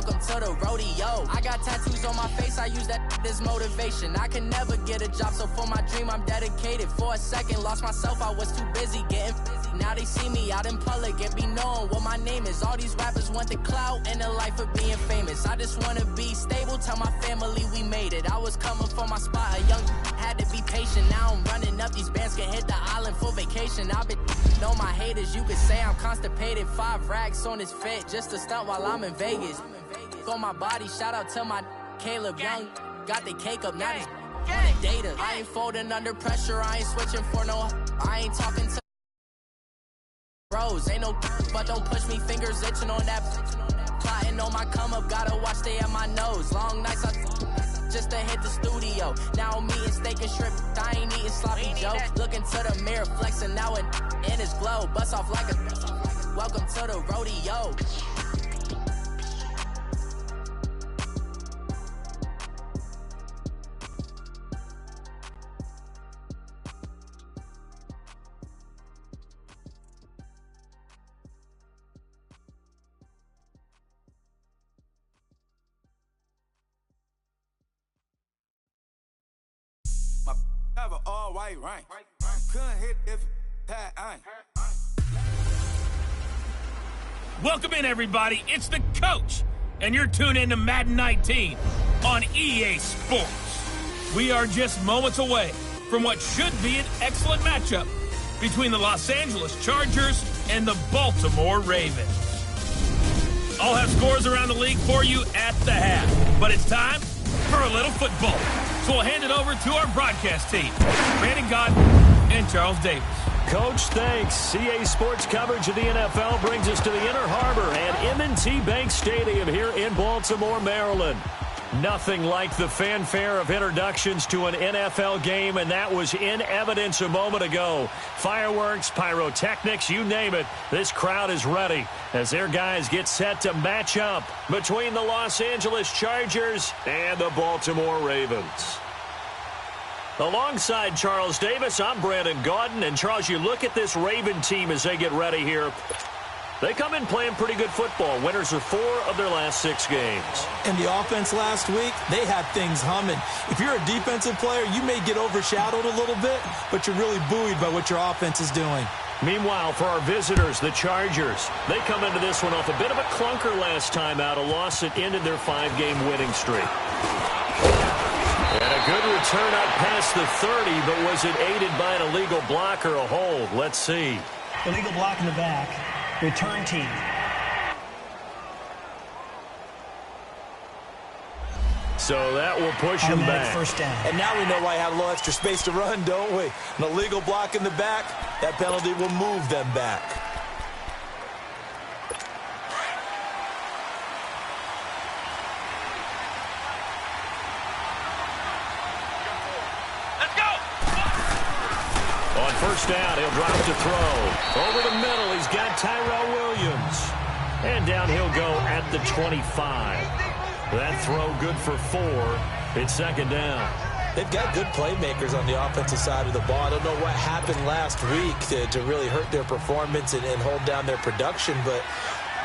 welcome to the rodeo. I got tattoos on my face, I use that as motivation. I can never get a job, so for my dream I'm dedicated. For a second, lost myself, I was too busy getting busy. Now they see me out in public and be knowing what my name is. All these rappers want the clout and the life of being famous. I just wanna be stable, tell my family we made it. I was coming for my spot, a young had to be patient. Now I'm running up, these bands can hit the island for vacation. I've been know my haters, you could say I'm constipated. 5 racks on his fit, just to stunt while I'm in Vegas. On my body, shout out to my Caleb Young. Got the cake up, now these data. I ain't folding under pressure, I ain't switching for no. I ain't talking to bros, ain't no but don't push me, fingers itching on that. Plotting on my come up, gotta watch stay at my nose. Long nights I just to hit the studio. Now I'm eating steak and shrimp, I ain't eating sloppy Joe. Looking to the mirror, flexing now and in his glow. Bust off like a welcome to the rodeo. Have an all-white rank. Couldn't hit if that ain't. Welcome in, everybody. It's the coach, and you're tuned in to Madden 19 on EA Sports. We are just moments away from what should be an excellent matchup between the Los Angeles Chargers and the Baltimore Ravens. I'll have scores around the league for you at the half, but it's time for a little football. So we'll hand it over to our broadcast team, Brandon Godden and Charles Davis. Coach, thanks. CA Sports coverage of the NFL brings us to the Inner Harbor and M&T Bank Stadium here in Baltimore, Maryland. Nothing like the fanfare of introductions to an NFL game, and that was in evidence a moment ago. Fireworks, pyrotechnics, you name it. This crowd is ready as their guys get set to match up between the Los Angeles Chargers and the Baltimore Ravens. Alongside Charles Davis, I'm Brandon Gaudin. And Charles, you look at this Raven team as they get ready here. They come in playing pretty good football. Winners of 4 of their last 6 games. And the offense last week, they had things humming. If you're a defensive player, you may get overshadowed a little bit, but you're really buoyed by what your offense is doing. Meanwhile, for our visitors, the Chargers, they come into this one off a bit of a clunker last time out, a loss that ended their 5-game winning streak. And a good return up past the 30, but was it aided by an illegal block or a hold? Let's see. Illegal block in the back. Return team. So that will push him back. First down. And now we know why he had a little extra space to run, don't we? An illegal block in the back, that penalty will move them back. Let's go! On first down, he'll drop to throw. Over the middle, he's got Tyrell Williams. And down he'll go at the 25. That throw good for 4. It's second down. They've got good playmakers on the offensive side of the ball. I don't know what happened last week to really hurt their performance and hold down their production, but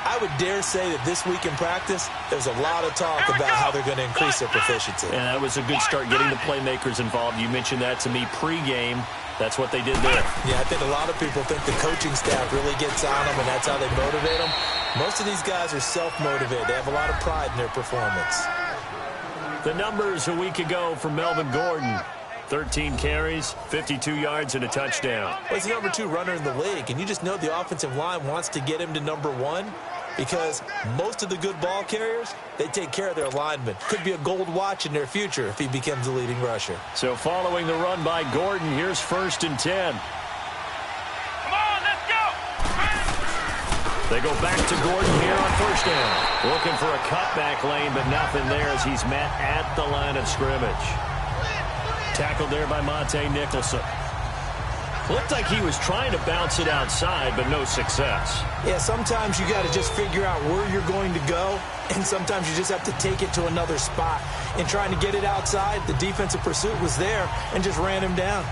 I would dare say that this week in practice, there's a lot of talk about how they're going to increase their proficiency. And that was a good start getting the playmakers involved. You mentioned that to me pregame. That's what they did there. Yeah, I think a lot of people think the coaching staff really gets on them, and that's how they motivate them. Most of these guys are self-motivated. They have a lot of pride in their performance. The numbers a week ago for Melvin Gordon. 13 carries, 52 yards, and a touchdown. Well, he's the number 2 runner in the league, and you just know the offensive line wants to get him to number 1 because most of the good ball carriers, they take care of their linemen. Could be a gold watch in their future if he becomes the leading rusher. So following the run by Gordon, here's 1st and 10. Come on, let's go! They go back to Gordon here on first down. Looking for a cutback lane, but nothing there as he's met at the line of scrimmage. Tackled there by Monte Nicholson. Looked like he was trying to bounce it outside, but no success. Yeah, sometimes you got to just figure out where you're going to go, and sometimes you just have to take it to another spot. In trying to get it outside, the defensive pursuit was there and just ran him down.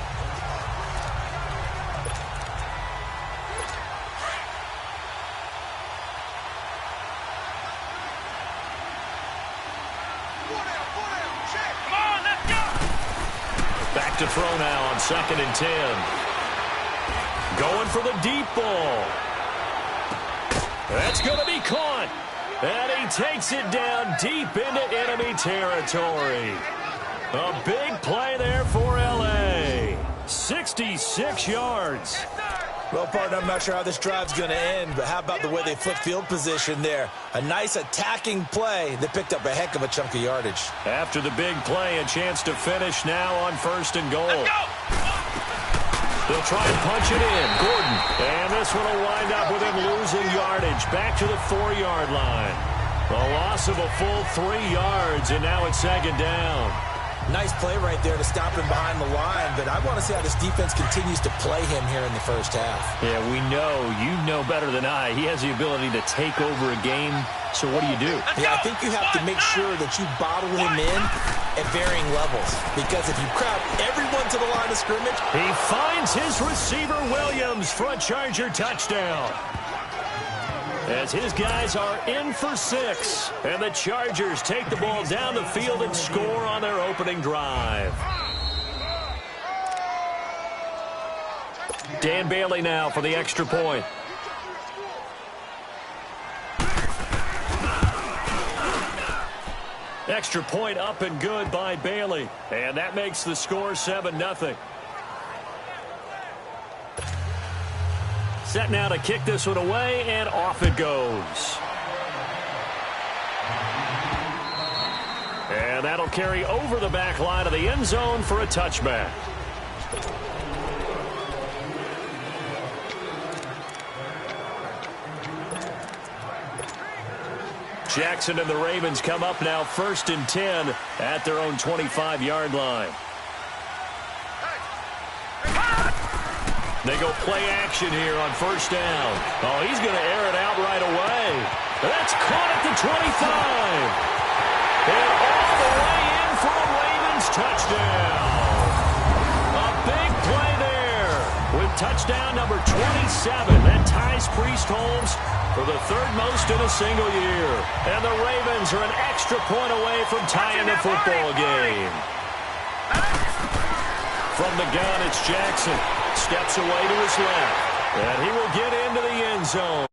Back to throw now on 2nd and 10. Going for the deep ball. That's going to be caught. And he takes it down deep into enemy territory. A big play there for L.A. 66 yards. Well, partner, I'm not sure how this drive's going to end, but how about the way they flipped field position there? A nice attacking play that picked up a heck of a chunk of yardage. After the big play, a chance to finish now on 1st and goal. They'll try and punch it in. Gordon. And this one will wind up with him losing yardage. Back to the 4-yard line. A loss of a full 3 yards, and now it's 2nd down. Nice play right there to stop him behind the line, but I want to see how this defense continues to play him here in the first half. Yeah, we know. You know better than I. He has the ability to take over a game, so what do you do? Yeah, I think you have to make sure that you bottle him in at varying levels, because if you crowd everyone to the line of scrimmage... He finds his receiver, Williams, for a Charger touchdown. As his guys are in for 6. And the Chargers take the ball down the field and score on their opening drive. Dan Bailey now for the extra point. Extra point up and good by Bailey. And that makes the score 7-0. Set now to kick this one away, and off it goes. And that'll carry over the back line of the end zone for a touchback. Jackson and the Ravens come up now 1st and 10 at their own 25-yard line. They go play action here on 1st down. Oh, he's going to air it out right away. That's caught at the 25. And off the way in for a Ravens touchdown. A big play there with touchdown number 27. That ties Priest Holmes for the 3rd most in a single year. And the Ravens are an extra point away from tying the football game. From the gun, it's Jackson. Steps away to his left. And he will get into the end zone.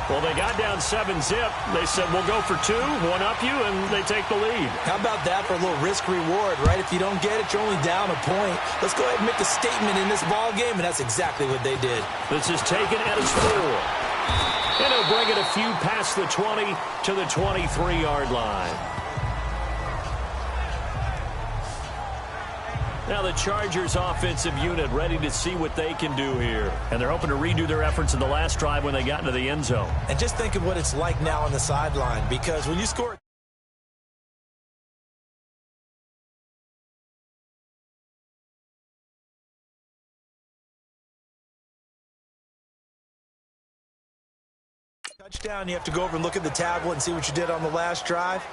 Well, they got down 7-zip. They said, we'll go for 2, one up you, and they take the lead. How about that for a little risk-reward, right? If you don't get it, you're only down a point. Let's go ahead and make a statement in this ball game, and that's exactly what they did. This is taken at his 4. And he'll bring it a few past the 20 to the 23-yard line. Now the Chargers offensive unit ready to see what they can do here. And they're hoping to redo their efforts in the last drive when they got into the end zone. And just think of what it's like now on the sideline, because when you score... touchdown, you have to go over and look at the tablet and see what you did on the last drive.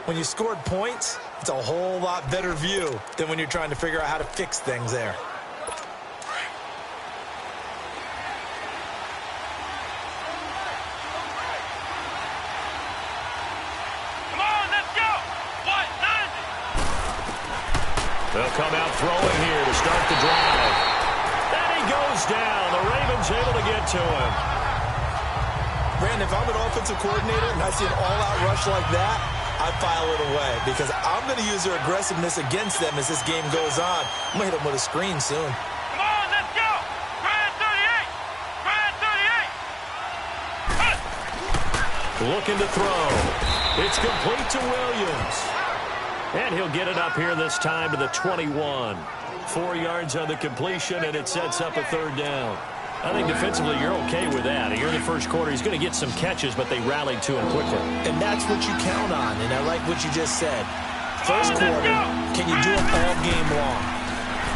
When you scored points, it's a whole lot better view than when you're trying to figure out how to fix things there. Come on, let's go! What? 90! They'll come out throwing here to start the drive. And he goes down. The Ravens able to get to him. Brandon, if I'm an offensive coordinator and I see an all-out rush like that, I file it away because I'm going to use their aggressiveness against them as this game goes on. I'm going to hit them with a screen soon. Come on, let's go! Grand 38! Grand 38! Looking to throw. It's complete to Williams. And he'll get it up here this time to the 21. 4 yards on the completion, and it sets up a 3rd down. I think defensively you're okay with that. Here in the first quarter, he's going to get some catches, but they rallied to him quickly. And that's what you count on, and I like what you just said. First quarter, can you do it all game long?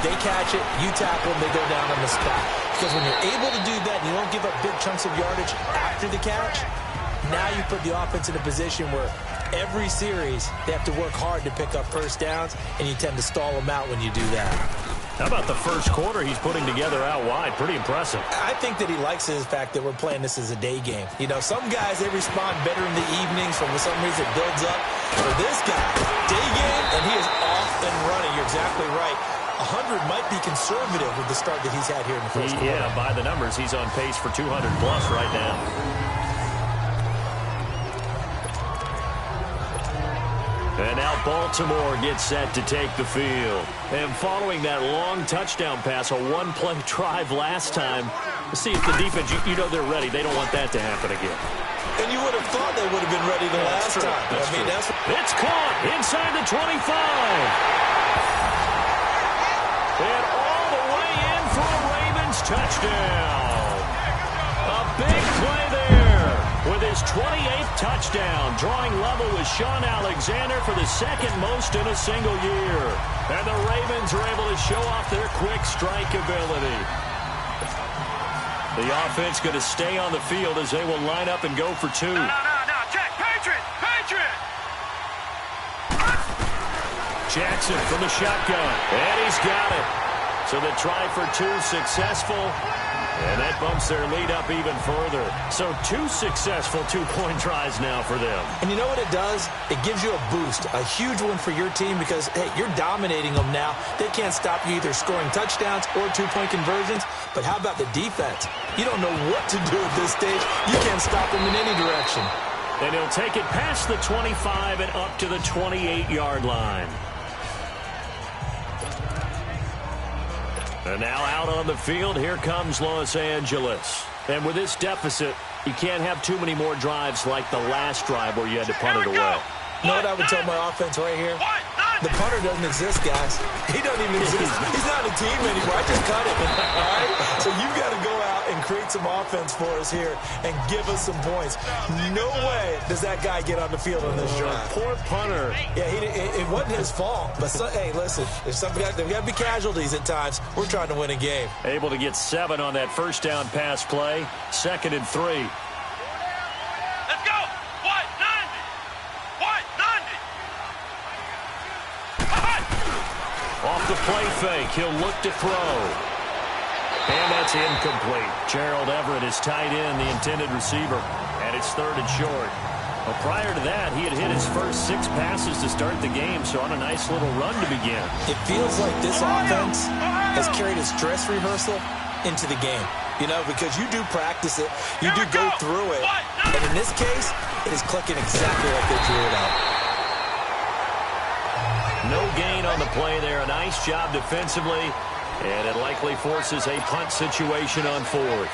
They catch it, you tackle them, they go down on the spot. Because when you're able to do that and you don't give up big chunks of yardage after the catch, now you put the offense in a position where every series they have to work hard to pick up first downs, and you tend to stall them out when you do that. How about the first quarter he's putting together out wide? Pretty impressive. I think that he likes the fact that we're playing this as a day game. You know, some guys, they respond better in the evenings. For some reason, it builds up. For this guy, day game, and he is off and running. You're exactly right. 100 might be conservative with the start that he's had here in the first quarter. Yeah, by the numbers, he's on pace for 200-plus right now. And now Baltimore gets set to take the field. And following that long touchdown pass, a one-play drive last time, see if the defense, you know they're ready. They don't want that to happen again. And you would have thought they would have been ready the last time. It's caught inside the 25. And all the way in for a Ravens touchdown. A big play there with his 28th touchdown, drawing level with Sean Alexander for the second most in a single year. And the Ravens are able to show off their quick strike ability. The offense going to stay on the field as they will line up and go for two. No, check, Patriot! Jackson from the shotgun, and he's got it. So the try for two successful, and that bumps their lead up even further. So two successful two-point tries now for them. And you know what it does? It gives you a boost, a huge one for your team because, hey, you're dominating them now. They can't stop you either scoring touchdowns or two-point conversions. But how about the defense? You don't know what to do at this stage. You can't stop them in any direction. And he'll take it past the 25 and up to the 28-yard line. And now out on the field, here comes Los Angeles. And with this deficit, you can't have too many more drives like the last drive where you had to punt it away. You know what I would tell my offense right here? The punter doesn't exist, guys. He doesn't even exist. He's not a team anymore. I just cut it. All right? So you've got to go out and create some offense for us here and give us some points. No way does that guy get on the field on this drive. Poor punter. Yeah, it wasn't his fault. But, hey, listen, there's got to be casualties at times. We're trying to win a game. Able to get 7 on that first down pass play. 2nd and 3. Let's go! What? 90! Off the play fake, he'll look to throw. And that's incomplete. Gerald Everett is tight end, the intended receiver. And it's 3rd and short. Well, prior to that, he had hit his first 6 passes to start the game, so on a nice little run to begin. It feels like this offense has carried its dress rehearsal into the game. You know, because you do practice it, you do go through it. And in this case, it is clicking exactly like they drew it out. No gain on the play there. A nice job defensively. And it likely forces a punt situation on 4th.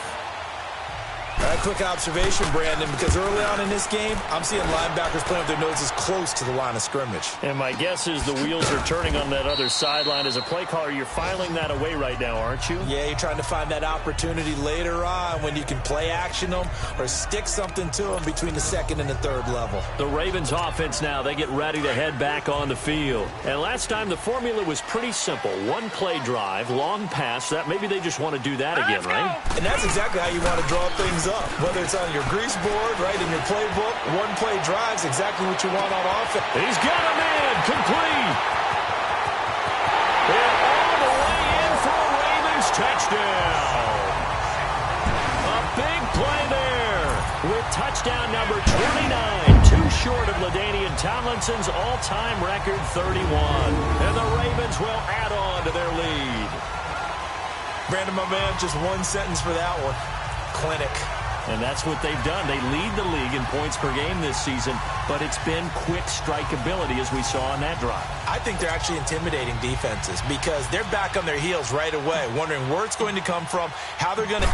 All right, quick observation, Brandon, because early on in this game, I'm seeing linebackers playing with their noses close to the line of scrimmage. And my guess is the wheels are turning on that other sideline. As a play caller, you're filing that away right now, aren't you? Yeah, you're trying to find that opportunity later on when you can play action them or stick something to them between the 2nd and the 3rd level. The Ravens offense now, they get ready to head back on the field. And last time the formula was pretty simple. One play drive, long pass. That maybe they just want to do that again, right? And that's exactly how you want to draw things up. Whether it's on your grease board, right, in your playbook, one play drive's exactly what you want on offense. He's got a man, complete. And all the way in for a Ravens touchdown. A big play there with touchdown number 29, too short of LaDainian Tomlinson's all-time record 31. And the Ravens will add on to their lead. Brandon, my man, just one sentence for that one. Clinic. And that's what they've done. They lead the league in points per game this season, but it's been quick strikeability as we saw on that drive. I think they're actually intimidating defenses because they're back on their heels right away, wondering where it's going to come from, how they're going to...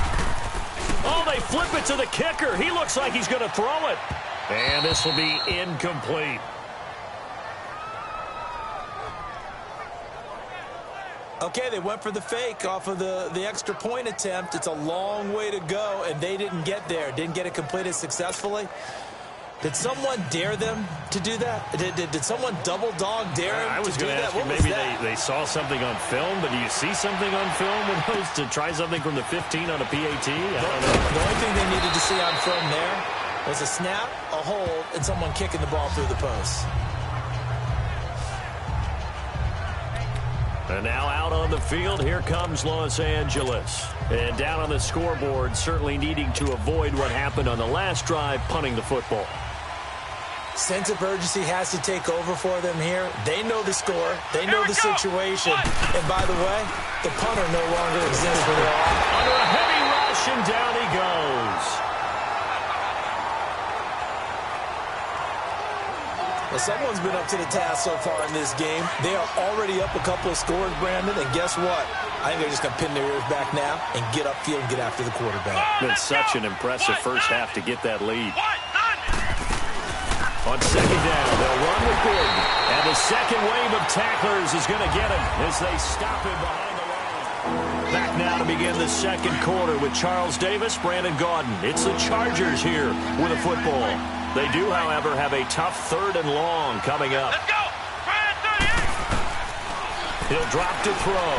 Oh, they flip it to the kicker. He looks like he's going to throw it. And this will be incomplete. Okay, they went for the fake off of the extra point attempt. It's a long way to go, and they didn't get there. Didn't get it completed successfully. Did someone dare them to do that? Did someone double dog dare them I was to do going to that? ask you, maybe they saw something on film, but do you see something on film when those to try something from the 15 on a PAT? I don't know. The only thing they needed to see on film there was a snap, a hold, and someone kicking the ball through the post. And now out on the field, here comes Los Angeles. And down on the scoreboard, certainly needing to avoid what happened on the last drive, punting the football. Sense of urgency has to take over for them here. They know the score. They know the situation. And by the way, the punter no longer exists for their offense. Under a heavy rush, and down he goes. Well, someone's been up to the task so far in this game. They are already up a couple of scores, Brandon, and guess what? I think they're just going to pin their ears back now and get upfield and get after the quarterback. Been such an impressive first half to get that lead. On second down, they'll run with Gordon. And the second wave of tacklers is going to get him as they stop him behind the line. Back now to begin the second quarter with Charles Davis, Brandon Gaudin. It's the Chargers here with a football. They do, however, have a tough 3rd and long coming up. Let's go! Brand 38! He'll drop to throw.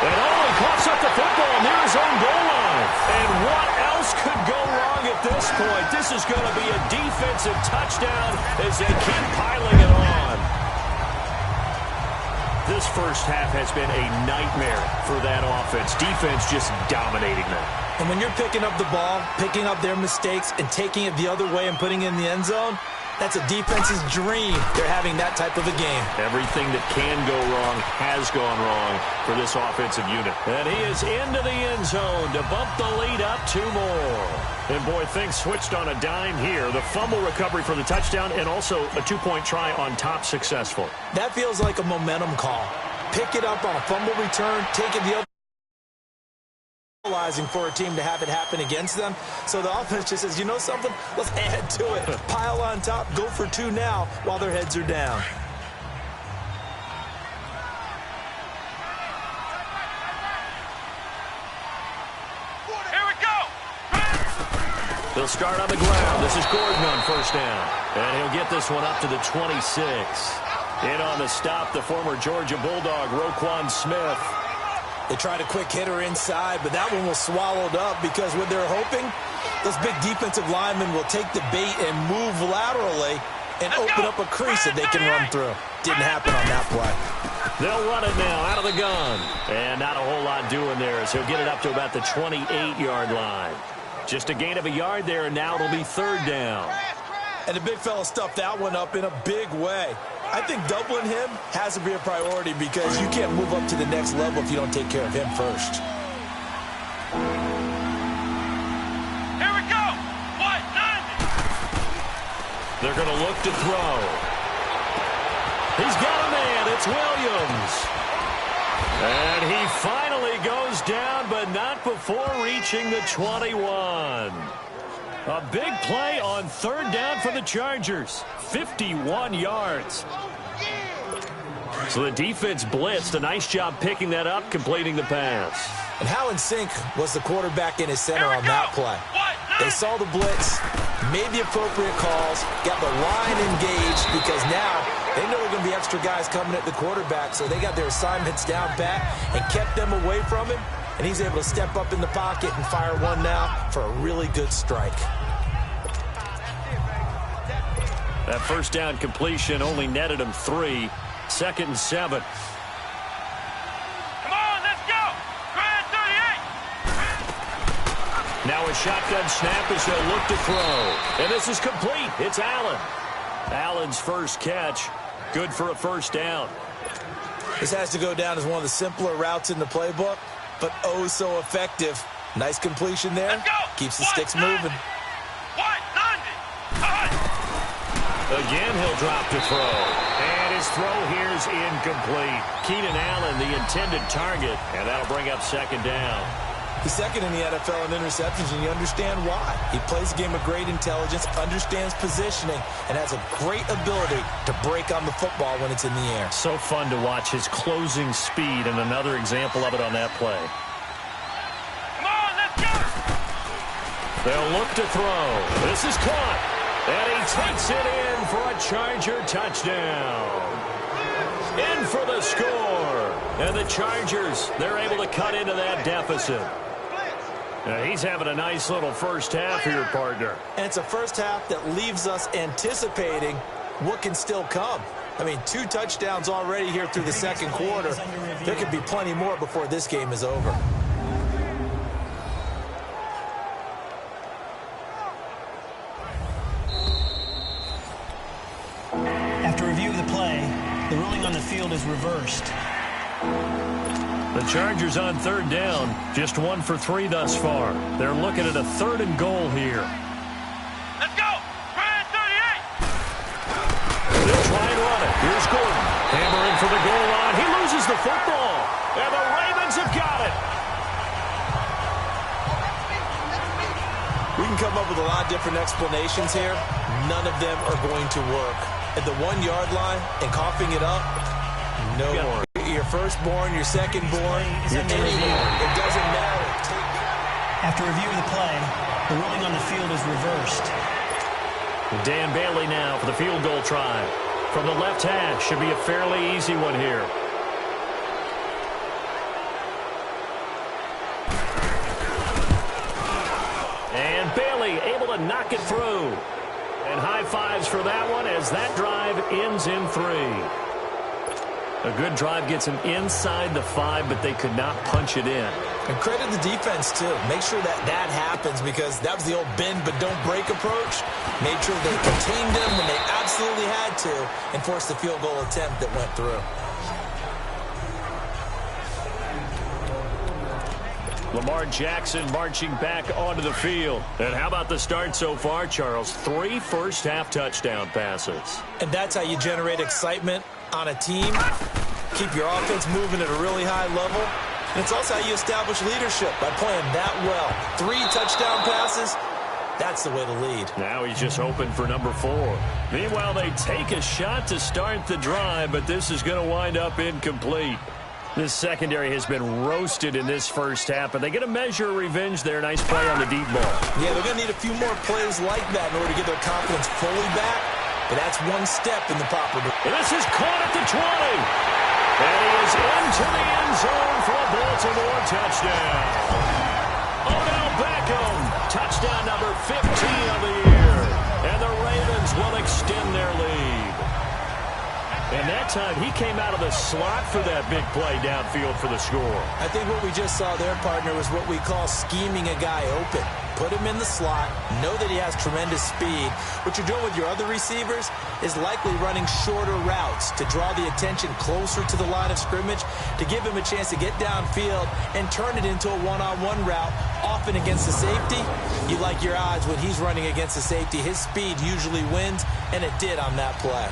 And he coughs up the football near his own goal line. And what else could go wrong at this point? This is going to be a defensive touchdown as they keep piling it on. This first half has been a nightmare for that offense. Defense just dominating them. And when you're picking up the ball, picking up their mistakes, and taking it the other way and putting it in the end zone, that's a defense's dream. They're having that type of a game. Everything that can go wrong has gone wrong for this offensive unit. And he is into the end zone to bump the lead up 2 more. And, boy, things switched on a dime here. The fumble recovery for the touchdown and also a 2-point try on top successful. That feels like a momentum call. Pick it up on a fumble return, take it the other for a team to have it happen against them. So the offense just says, you know something? Let's add to it. Pile on top, go for 2 now while their heads are down. Here we go! They'll start on the ground. This is Gordon on first down. And he'll get this one up to the 26. In on the stop, the former Georgia Bulldog, Roquan Smith. They tried a quick hitter inside, but that one was swallowed up because what they're hoping, those big defensive linemen will take the bait and move laterally and open up a crease that they can run through. Didn't happen on that play. They'll run it now out of the gun. And not a whole lot doing there as he'll get it up to about the 28-yard line. Just a gain of a yard there, and now it'll be 3rd down. And the big fella stuffed that one up in a big way. I think doubling him has to be a priority because you can't move up to the next level if you don't take care of him first. Here we go! What? 90! They're going to look to throw. He's got a man. It's Williams. And he finally goes down, but not before reaching the 21. A big play on 3rd down for the Chargers. 51 yards. So the defense blitzed. A nice job picking that up, completing the pass. And how in sync was the quarterback in his center on that play? They saw the blitz, made the appropriate calls, got the line engaged because now they know there are going to be extra guys coming at the quarterback, so they got their assignments down pat and kept them away from him. And he's able to step up in the pocket and fire one now for a really good strike. That first down completion only netted him 3. 2nd and 7. Come on, let's go! Brand 38! Now a shotgun snap as they'll look to throw. And this is complete. It's Allen. Allen's first catch. Good for a first down. This has to go down as one of the simpler routes in the playbook, but oh so effective. Nice completion there. Keeps the sticks moving. Again, he'll drop to throw. And his throw here is incomplete. Keenan Allen, the intended target, and that'll bring up 2nd down. He's 2nd in the NFL in interceptions, and you understand why. He plays a game of great intelligence, understands positioning, and has a great ability to break on the football when it's in the air. So fun to watch his closing speed, and another example of it on that play. Come on, let's go! They'll look to throw. This is caught. And he takes it in for a Charger touchdown. In for the score. And the Chargers, they're able to cut into that deficit. Now he's having a nice little first half here, partner. And it's a first half that leaves us anticipating what can still come. I mean, 2 touchdowns already here through the second quarter. There could be plenty more before this game is over. After review of the play, the ruling on the field is reversed. The Chargers on 3rd down, just 1 for 3 thus far. They're looking at a 3rd and goal here. Let's go! Grand 38! They'll try and run it. Here's Gordon. Hammering for the goal line. He loses the football. And the Ravens have got it. We can come up with a lot of different explanations here. None of them are going to work. At the 1-yard line and coughing it up, no more. Your firstborn, your secondborn, your anyone. It doesn't matter. After review of the play, the ruling on the field is reversed. Dan Bailey now for the field goal try. From the left hash, should be a fairly easy one here. And Bailey able to knock it through. And high fives for that one as that drive ends in 3. A good drive gets them inside the 5, but they could not punch it in. And credit the defense, too. Make sure that happens because that was the old bend but don't break approach. Made sure they contained them when they absolutely had to and forced the field goal attempt that went through. Lamar Jackson marching back onto the field. And how about the start so far, Charles? 3 first-half touchdown passes. And that's how you generate excitement on a team. Keep your offense moving at a really high level. And it's also how you establish leadership by playing that well. 3 touchdown passes, that's the way to lead. Now he's just hoping for number 4. Meanwhile, they take a shot to start the drive, but this is going to wind up incomplete. This secondary has been roasted in this first half, but they get a measure of revenge there. Nice play on the deep ball. Yeah, they're going to need a few more plays like that in order to get their confidence fully back. But that's one step in the proper direction. And this is caught at the 20. And he is into the end zone for a Baltimore touchdown. Odell Beckham, touchdown number 15 of the year. And the Ravens will extend their lead. And that time, he came out of the slot for that big play downfield for the score. I think what we just saw there, partner, was what we call scheming a guy open. Put him in the slot, know that he has tremendous speed. What you're doing with your other receivers is likely running shorter routes to draw the attention closer to the line of scrimmage, to give him a chance to get downfield and turn it into a one-on-one route, often against the safety. You like your odds when he's running against the safety. His speed usually wins, and it did on that play.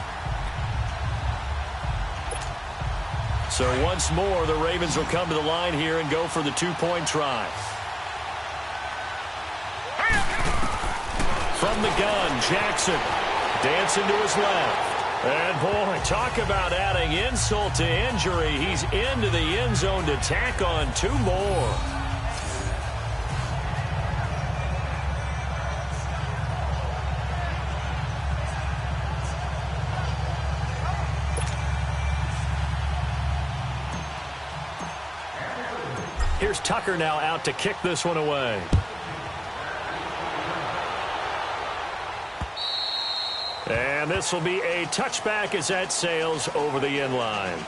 So once more, the Ravens will come to the line here and go for the 2-point try. From the gun, Jackson dancing to his left. And boy, talk about adding insult to injury. He's into the end zone to tack on 2 more. Here's Tucker now out to kick this one away. And this will be a touchback as that sails over the end line.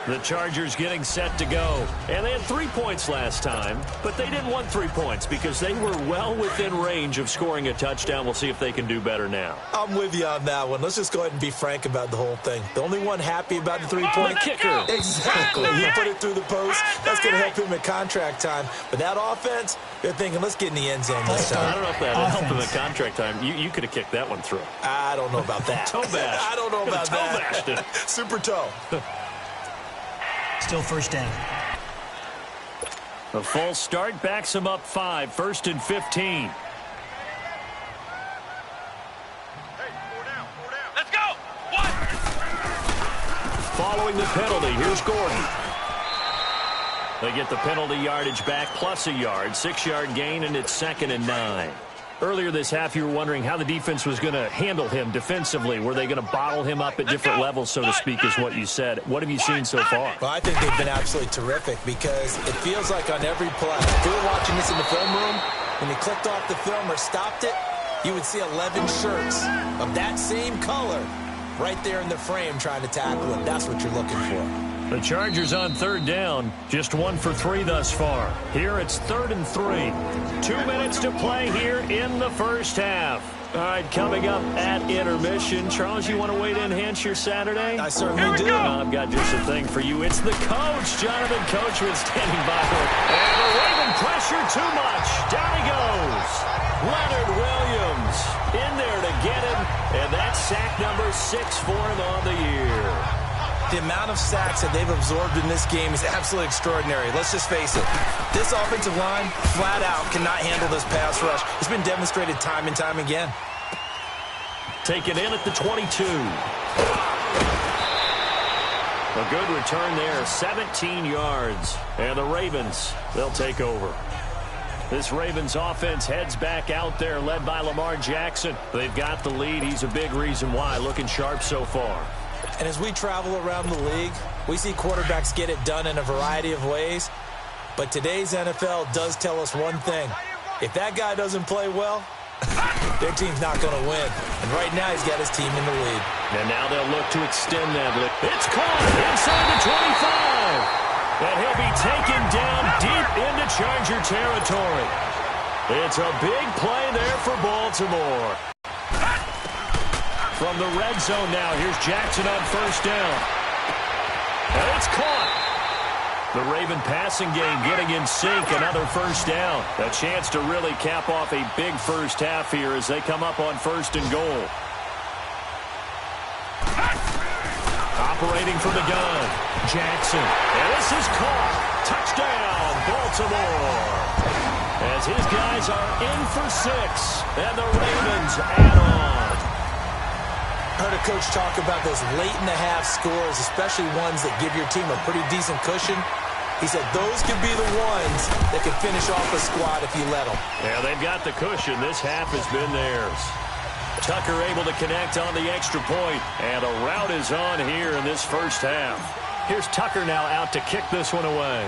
The Chargers getting set to go. And they had 3 points last time, but they didn't want 3 points because they were well within range of scoring a touchdown. We'll see if they can do better now. I'm with you on that one. Let's just go ahead and be frank about the whole thing. The only one happy about the 3-point kicker. Exactly. He put it through the post. That's going to help him at contract time. But that offense, they're thinking, let's get in the end zone this time. I don't know if that helped him at contract time. You could have kicked that one through. I don't know about that. Toe bash. I don't know about that. Toe bashed it. Super toe. Still first down. The full start backs him up 5, 1st and 15. Hey, 4 down. Let's go! 1! Following the penalty, here's Gordon. They get the penalty yardage back plus a yard, 6-yard gain, and it's 2nd and 9. Earlier this half, you were wondering how the defense was going to handle him defensively. Were they going to bottle him up at different levels, so to speak, is what you said. What have you seen so far? Well, I think they've been absolutely terrific because it feels like on every play, if you were watching this in the film room, when he clicked off the film or stopped it, you would see 11 shirts of that same color right there in the frame trying to tackle him. That's what you're looking for. The Chargers on third down, just 1 for 3 thus far. Here it's 3rd and 3. 2 minutes to play here in the first half. All right, coming up at intermission. Charles, you want to weigh to enhance your Saturday? I certainly do. I've got just a thing for you. It's the coach, Jonathan Coachman, standing by. And the Raven pressure too much. Down he goes. Leonard Williams in there to get him. And that's sack number 6 for him on the year. The amount of sacks that they've absorbed in this game is absolutely extraordinary. Let's just face it. This offensive line, flat out, cannot handle this pass rush. It's been demonstrated time and time again. Taken in at the 22. A good return there, 17 yards. And the Ravens, they'll take over. This Ravens offense heads back out there, led by Lamar Jackson. They've got the lead. He's a big reason why, looking sharp so far. And as we travel around the league, we see quarterbacks get it done in a variety of ways. But today's NFL does tell us one thing. If that guy doesn't play well, their team's not going to win. And right now he's got his team in the lead. And now they'll look to extend that lead. It's caught inside the 25. And he'll be taken down deep into Charger territory. It's a big play there for Baltimore. From the red zone now, here's Jackson on first down. And it's caught. The Raven passing game getting in sync, another first down. A chance to really cap off a big first half here as they come up on 1st and goal. Operating from the gun, Jackson. And this is caught. Touchdown, Baltimore. As his guys are in for 6, and the Ravens add on. Heard a coach talk about those late-in-the-half scores, especially ones that give your team a pretty decent cushion. He said those could be the ones that could finish off a squad if you let them. Yeah, they've got the cushion. This half has been theirs. Tucker able to connect on the extra point, and a rout is on here in this first half. Here's Tucker now out to kick this one away.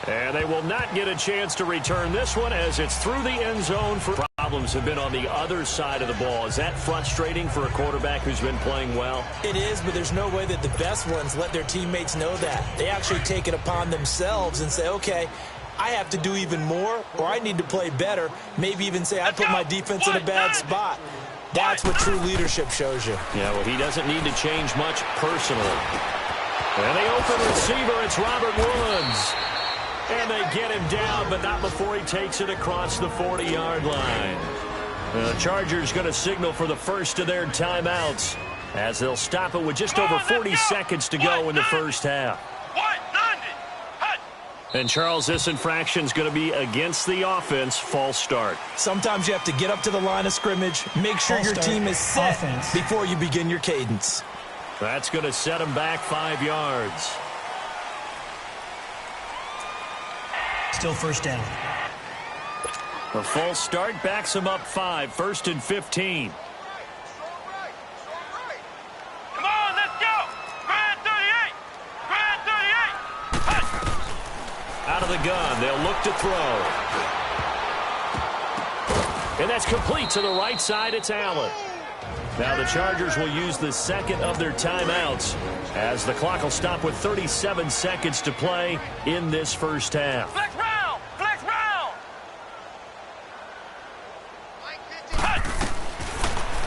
And they will not get a chance to return this one as it's through the end zone. For problems have been on the other side of the ball. Is that frustrating for a quarterback who's been playing well? It is, but there's no way that the best ones let their teammates know that. They actually take it upon themselves and say, okay, I have to do even more, or I need to play better. Maybe even say I put my defense in a bad spot. That's what true leadership shows you. Yeah, well, he doesn't need to change much personally. And the open receiver, it's Robert Woods. And they get him down, but not before he takes it across the 40-yard line. The Chargers going to signal for the first of their timeouts as they'll stop it with just over 40 seconds to go in the first half. And Charles, this infraction's going to be against the offense. False start. Sometimes you have to get up to the line of scrimmage, make sure your team is set before you begin your cadence. That's going to set him back 5 yards. Still first down. A false start backs him up 5, 1st and 15. Come on, let's go! Grand 38! Grand 38! Out of the gun, they'll look to throw. And that's complete to the right side. It's Allen. Now the Chargers will use the second of their timeouts as the clock will stop with 37 seconds to play in this first half. Flex round! Flex round!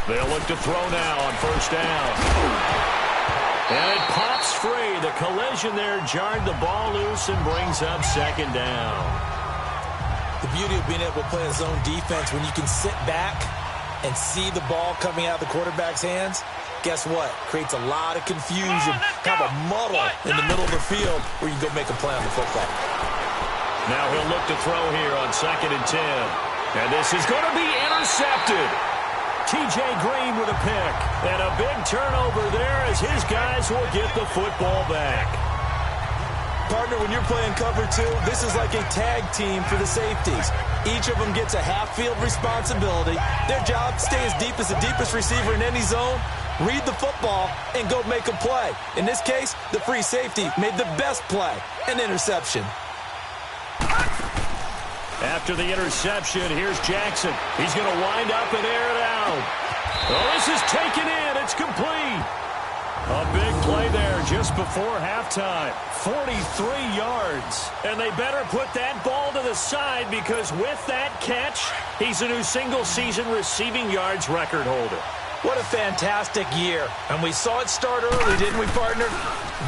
They'll look to throw now on first down. And it pops free. The collision there jarred the ball loose and brings up second down. The beauty of being able to play a zone defense when you can sit back and see the ball coming out of the quarterback's hands, guess what? Creates a lot of confusion, kind of a muddle in the middle of the field where you can go make a play on the football. Now he'll look to throw here on 2nd and 10. And this is going to be intercepted. T.J. Green with a pick. And a big turnover there as his guys will get the football back. Partner, when you're playing cover 2, this is like a tag team for the safeties. Each of them gets a half-field responsibility. Their job, stay as deep as the deepest receiver in any zone, read the football, and go make a play. In this case, the free safety made the best play, an interception. After the interception, here's Jackson. He's going to wind up and air it out. Oh, this is taken in. It's complete. A big play there just before halftime. 43 yards. And they better put that ball to the side because with that catch, he's a new single-season receiving yards record holder. What a fantastic year. And we saw it start early, didn't we, partner?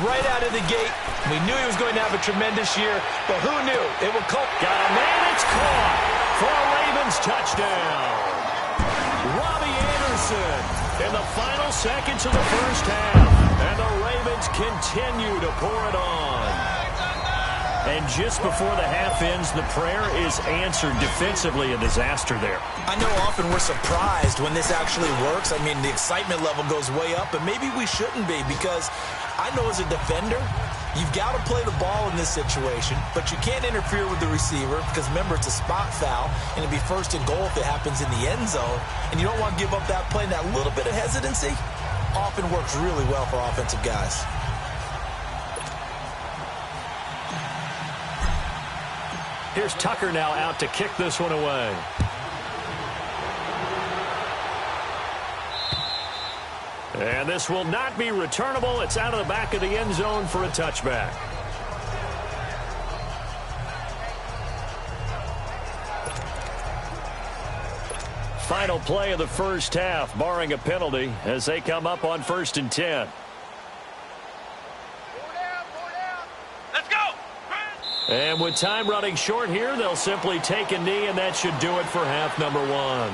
Right out of the gate. We knew he was going to have a tremendous year, but who knew it would come. Got a man, it's caught for a Ravens touchdown. Robbie Anderson in the final seconds of the first half. And the Ravens continue to pour it on. And just before the half ends, the prayer is answered defensively. A disaster there. I know often we're surprised when this actually works. I mean, the excitement level goes way up, and maybe we shouldn't be because I know as a defender, you've got to play the ball in this situation, but you can't interfere with the receiver because, remember, it's a spot foul, and it'd be first and goal if it happens in the end zone, and you don't want to give up that play. And that little bit of hesitancy often works really well for offensive guys. Here's Tucker now out to kick this one away. And this will not be returnable. It's out of the back of the end zone for a touchback. Final play of the first half, barring a penalty, as they come up on 1st and 10. Let's go! And with time running short here, they'll simply take a knee, and that should do it for half number 1.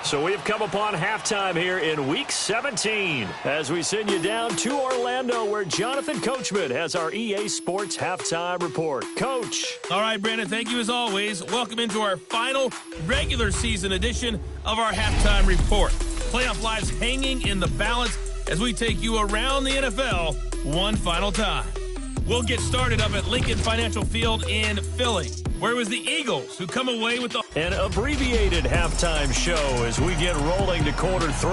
So we've come upon halftime here in Week 17 as we send you down to Orlando where Jonathan Coachman has our EA Sports Halftime Report. Coach. All right, Brandon, thank you as always. Welcome into our final regular season edition of our Halftime Report. Playoff lives hanging in the balance as we take you around the NFL one final time. We'll get started up at Lincoln Financial Field in Philly, where it was the Eagles who come away with an abbreviated halftime show as we get rolling to quarter 3.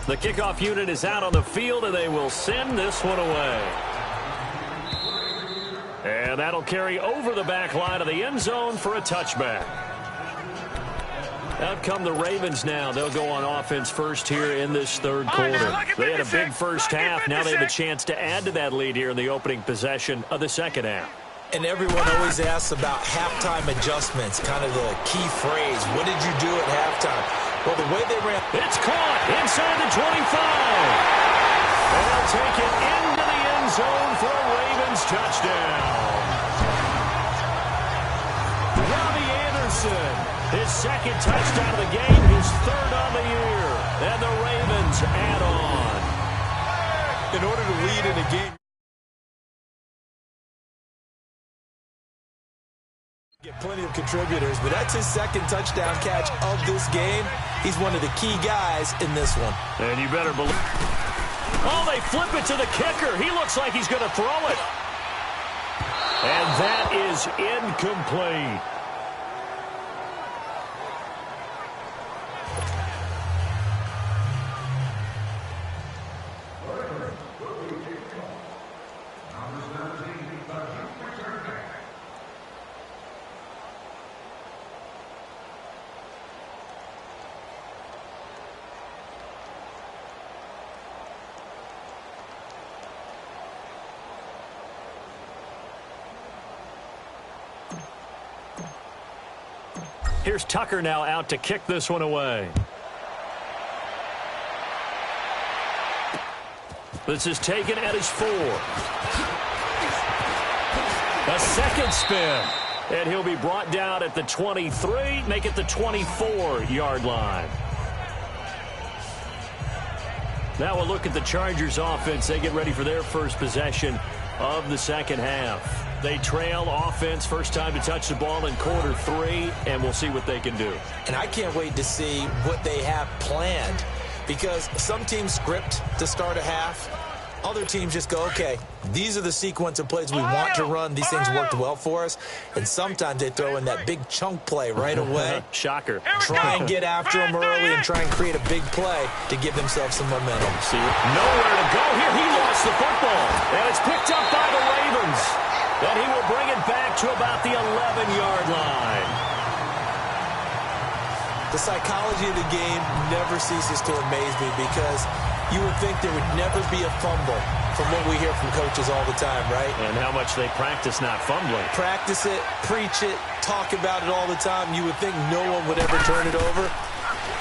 The kickoff unit is out on the field, and they will send this one away. And that'll carry over the back line of the end zone for a touchback. Out come the Ravens now. They'll go on offense first here in this third quarter. They had a big first half. Now they have a chance to add to that lead here in the opening possession of the second half. And everyone always asks about halftime adjustments, kind of the key phrase. What did you do at halftime? Well, the way they ran. It's caught inside the 25. And they'll take it into the end zone for a Ravens touchdown. Robbie Anderson. His second touchdown of the game, his third on the year. And the Ravens add on. In order to lead in a game, get plenty of contributors, but that's his second touchdown catch of this game. He's one of the key guys in this one. And you better believe. Oh, they flip it to the kicker. He looks like he's going to throw it. And that is incomplete. Here's Tucker now out to kick this one away. This is taken at his 4. A second spin. And he'll be brought down at the 23, make it the 24-yard line. Now we'll look at the Chargers offense. They get ready for their first possession of the second half. They trail offense, first time to touch the ball in quarter 3, and we'll see what they can do. And I can't wait to see what they have planned because some teams script to start a half. Other teams just go, okay, these are the sequence of plays we want to run. These things worked well for us. And sometimes they throw in that big chunk play right away. Shocker. Try and get after them early and try and create a big play to give themselves some momentum. See, nowhere to go here. He lost the football. And it's picked up by the Ravens. And he will bring it back to about the 11-yard line. The psychology of the game never ceases to amaze me because you would think there would never be a fumble from what we hear from coaches all the time, right? And how much they practice not fumbling. Practice it, preach it, talk about it all the time. You would think no one would ever turn it over.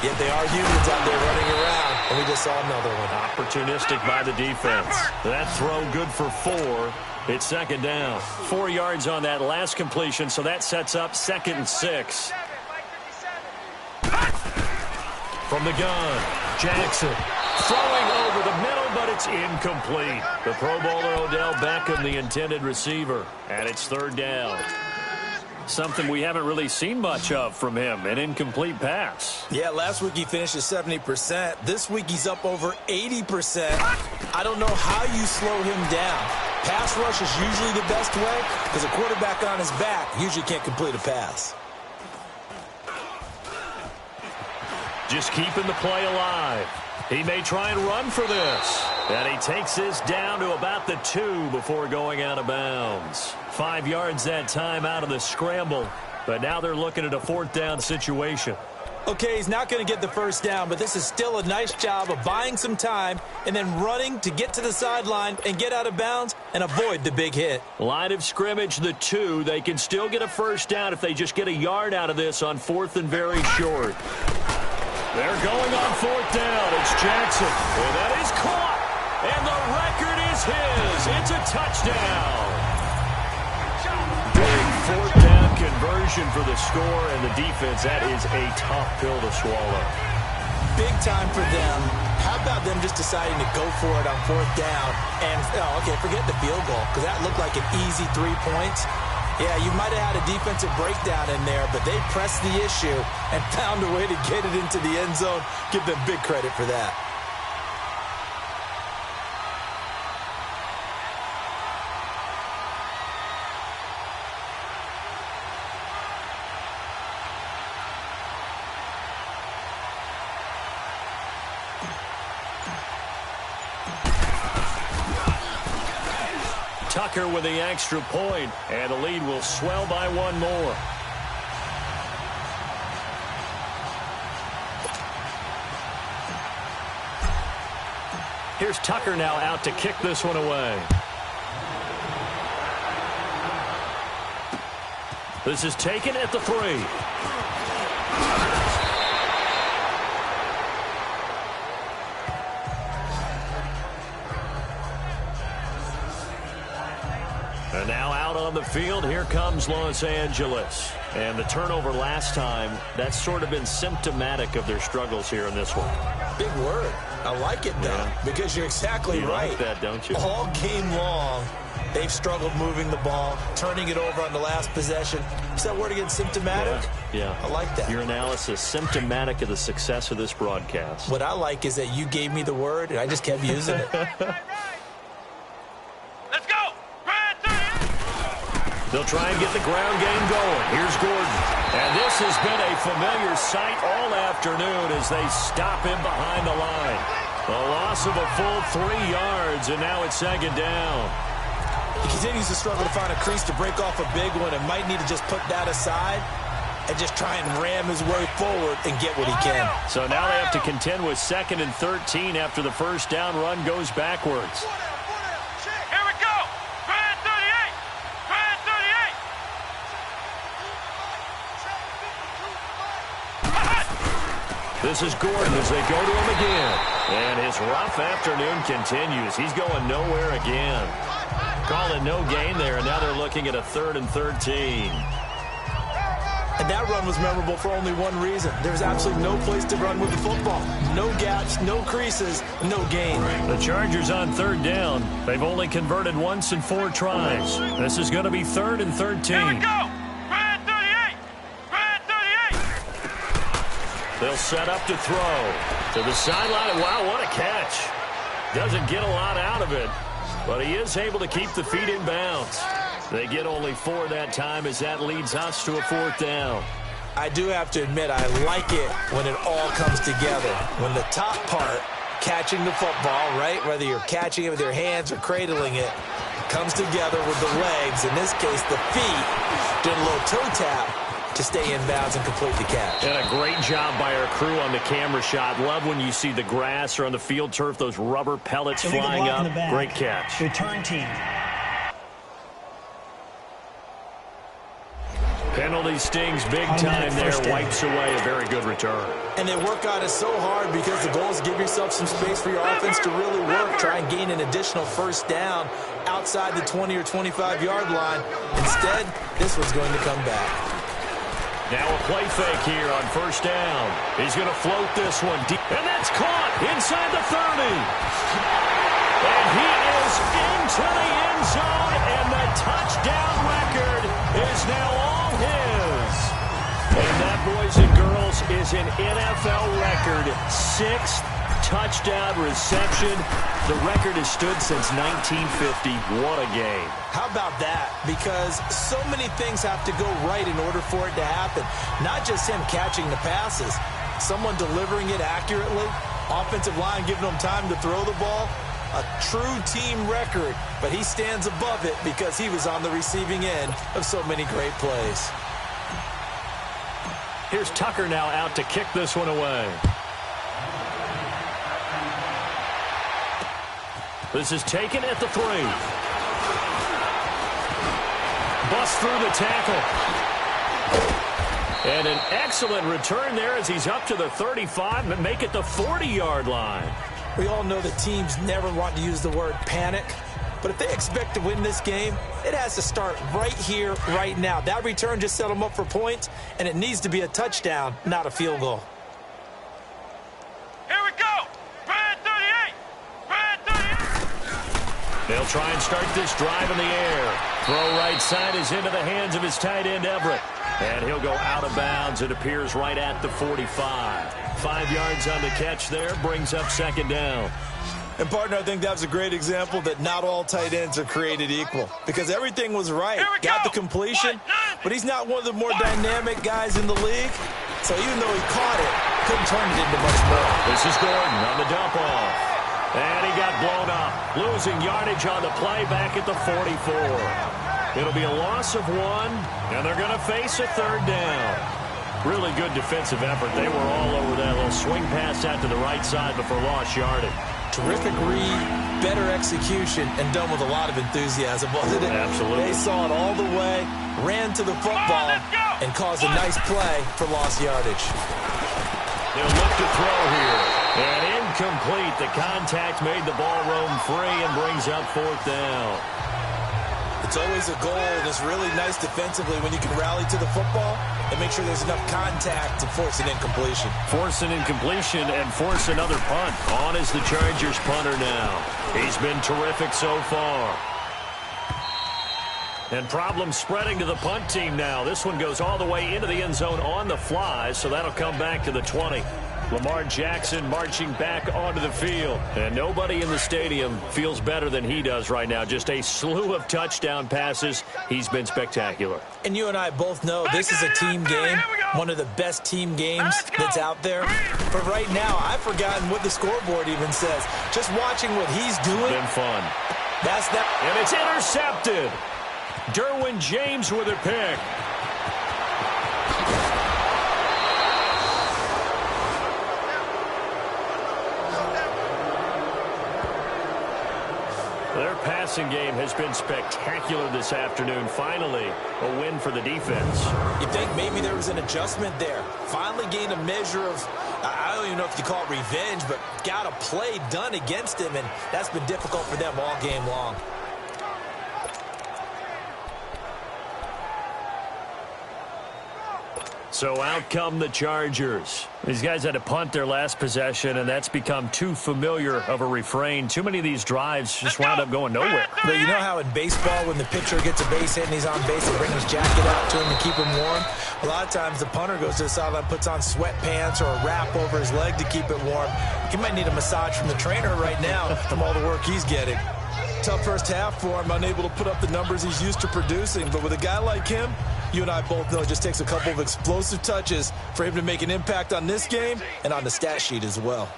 Yet they are humans out there running around, and we just saw another one. Opportunistic by the defense. That throw good for 4. It's second down. 4 yards on that last completion, so that sets up 2nd and 6. From the gun, Jackson throwing over the middle, but it's incomplete. The Pro Bowler Odell Beckham, the intended receiver, and it's 3rd down. Something we haven't really seen much of from him, an incomplete pass. Yeah, last week he finished at 70%. This week he's up over 80%. I don't know how you slow him down. Pass rush is usually the best way because a quarterback on his back usually can't complete a pass. Just keeping the play alive. He may try and run for this. And he takes this down to about the 2 before going out of bounds. 5 yards that time out of the scramble. But now they're looking at a 4th down situation. Okay, he's not going to get the 1st down, but this is still a nice job of buying some time and then running to get to the sideline and get out of bounds and avoid the big hit. Line of scrimmage, the 2. They can still get a 1st down if they just get a yard out of this on 4th and very short. They're going on 4th down. It's Jackson. And that is caught. And the record is his. It's a touchdown. Big 4th down conversion for the score, and the defense, that is a tough pill to swallow. Big time for them. How about them just deciding to go for it on 4th down? And, okay, forget the field goal, because that looked like an easy 3 points. Yeah, you might have had a defensive breakdown in there, but they pressed the issue and found a way to get it into the end zone. Give them big credit for that. Tucker with the extra point, and the lead will swell by 1 more. Here's Tucker now out to kick this one away. This is taken at the 3. And now out on the field, here comes Los Angeles. And the turnover last time, that's sort of been symptomatic of their struggles here in this one. Big word. I like it, though, because you're exactly right. You like that, don't you? All game long, they've struggled moving the ball, turning it over on the last possession. Is that word again, symptomatic? Yeah. I like that. Your analysis, symptomatic of the success of this broadcast. What I like is that you gave me the word, and I just kept using it. They'll try and get the ground game going. Here's Gordon. And this has been a familiar sight all afternoon as they stop him behind the line. A loss of a full 3 yards, and now it's 2nd down. He continues to struggle to find a crease to break off a big one and might need to just put that aside and just try and ram his way forward and get what he can. So now they have to contend with 2nd and 13 after the 1st down run goes backwards. This is Gordon as they go to him again. And his rough afternoon continues. He's going nowhere again. Calling no gain there, and now they're looking at a 3rd and 13. And that run was memorable for only one reason. There's absolutely no place to run with the football. No gaps, no creases, no gain. The Chargers on 3rd down. They've only converted once in 4 tries. This is going to be 3rd and 13. Here we go! They'll set up to throw. To the sideline. Wow, what a catch. Doesn't get a lot out of it, but he is able to keep the feet in bounds. They get only 4 that time as that leads us to a 4th down. I do have to admit, I like it when it all comes together. When the top part, catching the football, right, whether you're catching it with your hands or cradling it, comes together with the legs, in this case the feet, doing a little toe tap to stay in bounds and complete the catch. And a great job by our crew on the camera shot. Love when you see the grass or on the field turf, those rubber pellets flying up. Great catch. Return team. Penalty stings big time there, wipes away a very good return. And they work on it so hard because the goal is give yourself some space for your offense to really work. Try and gain an additional first down outside the 20 or 25-yard line. Instead, this one's going to come back. Now a play fake here on first down. He's going to float this one deep. And that's caught inside the 30. And he is into the end zone, and the touchdown record is now all his. And that, boys and girls, is an NFL record. 6th touchdown reception. The record has stood since 1950. What a game. How about that? Because so many things have to go right in order for it to happen. Not just him catching the passes, someone delivering it accurately, offensive line giving them time to throw the ball. A true team record, but he stands above it because he was on the receiving end of so many great plays. Here's Tucker now out to kick this one away. This is taken at the 3. Bust through the tackle. And an excellent return there as he's up to the 35 and make it the 40-yard line. We all know that teams never want to use the word panic, but if they expect to win this game, it has to start right here, right now. That return just set them up for points, and it needs to be a touchdown, not a field goal. Here we go. Brad 38. Brad 38. They'll try and start this drive in the air. Throw right side is into the hands of his tight end, Everett. And he'll go out of bounds. It appears right at the 45. 5 yards on the catch there, brings up second down. And, partner, I think that was a great example that not all tight ends are created equal because everything was right. Got the completion, but he's not one of the more dynamic guys in the league. So even though he caught it, couldn't turn it into much more. This is Gordon on the dump off. And he got blown up, losing yardage on the play back at the 44. It'll be a loss of 1, and they're going to face a third down. Really good defensive effort. They were all over that little swing pass out to the right side before lost yardage. Terrific read, better execution, and done with a lot of enthusiasm, wasn't it? Absolutely. They saw it all the way, ran to the football, and caused a nice play for lost yardage. They'll look to throw here. And incomplete. The contact made the ball roam free and brings up fourth down. It's always a goal, and it's really nice defensively when you can rally to the football and make sure there's enough contact to force an incompletion. Force an incompletion and force another punt. On is the Chargers punter now. He's been terrific so far. And problems spreading to the punt team now. This one goes all the way into the end zone on the fly, so that'll come back to the 20. Lamar Jackson marching back onto the field. And nobody in the stadium feels better than he does right now. Just a slew of touchdown passes. He's been spectacular. And you and I both know this is a team game, one of the best team games that's out there. But right now, I've forgotten what the scoreboard even says. Just watching what he's doing. Been fun. That's that. And it's intercepted. Derwin James with a pick. Their passing game has been spectacular this afternoon. Finally, a win for the defense. You think maybe there was an adjustment there. Finally gained a measure of, I don't even know if you call it revenge, but got a play done against him, and that's been difficult for them all game long. So out come the Chargers. These guys had to punt their last possession, and that's become too familiar of a refrain. Too many of these drives just wound up going nowhere. But you know how in baseball, when the pitcher gets a base hit and he's on base, they bring his jacket out to him to keep him warm? A lot of times the punter goes to the sideline, puts on sweatpants or a wrap over his leg to keep it warm. He might need a massage from the trainer right now from all the work he's getting. Tough first half for him, unable to put up the numbers he's used to producing. But with a guy like him, you and I both know it just takes a couple of explosive touches for him to make an impact on this game and on the stat sheet as well.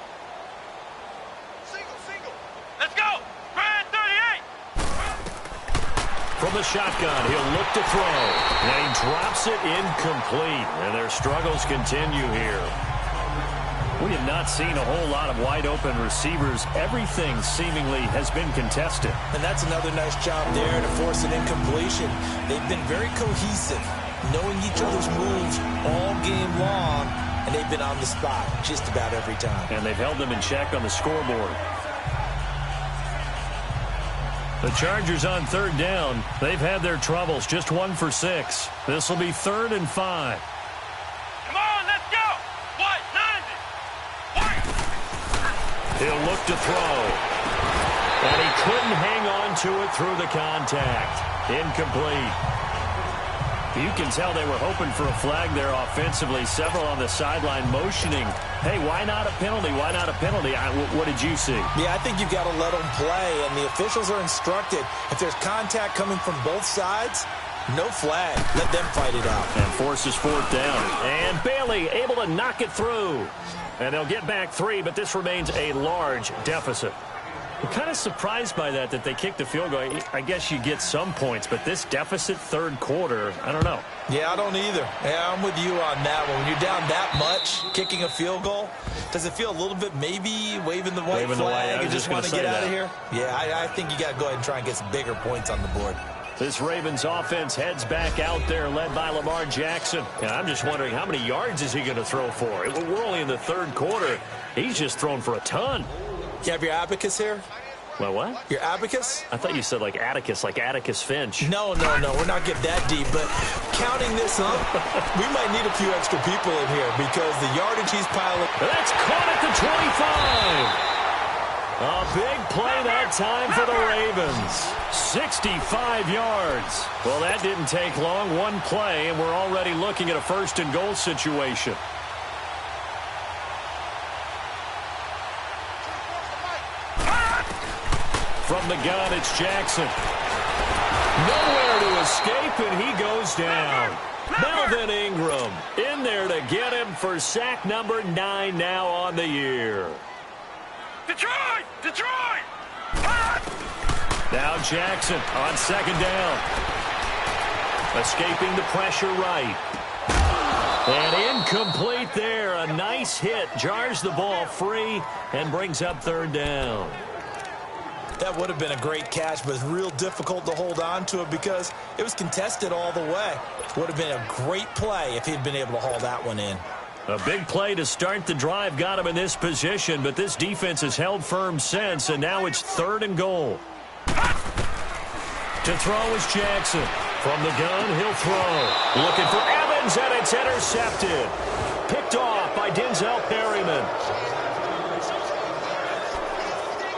Let's go. Brad 38. from the shotgun. He'll look to throw. And he drops it incomplete. And their struggles continue here. We have not seen a whole lot of wide-open receivers. Everything seemingly has been contested. And that's another nice job there to force an incompletion. They've been very cohesive, knowing each other's moves all game long, and they've been on the spot just about every time. And they've held them in check on the scoreboard. The Chargers on third down. They've had their troubles, just 1 for 6. This will be 3rd and 5. Come on, let's go. White, 90. White. He'll look to throw. And he couldn't hang on to it through the contact. Incomplete. You can tell they were hoping for a flag there offensively. Several on the sideline motioning, hey, why not a penalty? Why not a penalty? What did you see? Yeah, I think you've got to let them play, and the officials are instructed. If there's contact coming from both sides, no flag. Let them fight it out. And forces 4th down. And Bailey able to knock it through. And they'll get back 3, but this remains a large deficit. I'm kind of surprised by that they kicked the field goal. I guess you get some points, but this deficit 3rd quarter, I don't know. Yeah, I don't either. Yeah, I'm with you on that one. When you're down that much, kicking a field goal, does it feel a little bit maybe waving the white flag and just want to get out of here? Yeah, I think you got to go ahead and try and get some bigger points on the board. This Ravens offense heads back out there, led by Lamar Jackson. And I'm just wondering, how many yards is he going to throw for? We're only in the 3rd quarter. He's just thrown for a ton. You have your abacus here? Well, what? Your abacus? I thought you said like Atticus Finch. No. We're not getting that deep. But counting this up, we might need a few extra people in here because the yardage he's piling. That's caught at the 25. A big play that time for the Ravens. 65 yards. Well, that didn't take long. One play, and we're already looking at a 1st and goal situation. From the gun, it's Jackson. Nowhere to escape, and he goes down. Melvin Ingram in there to get him for sack number 9 now on the year. Detroit! Detroit! Now Jackson on 2nd down. Escaping the pressure right. And incomplete there. A nice hit. Jars the ball free and brings up 3rd down. That would have been a great catch, but it's real difficult to hold on to it because it was contested all the way. Would have been a great play if he'd been able to haul that one in. A big play to start the drive got him in this position, but this defense has held firm since, and now it's 3rd and goal. To throw is Jackson. From the gun, he'll throw. Looking for Evans, and it's intercepted. Picked off by Denzel Perryman.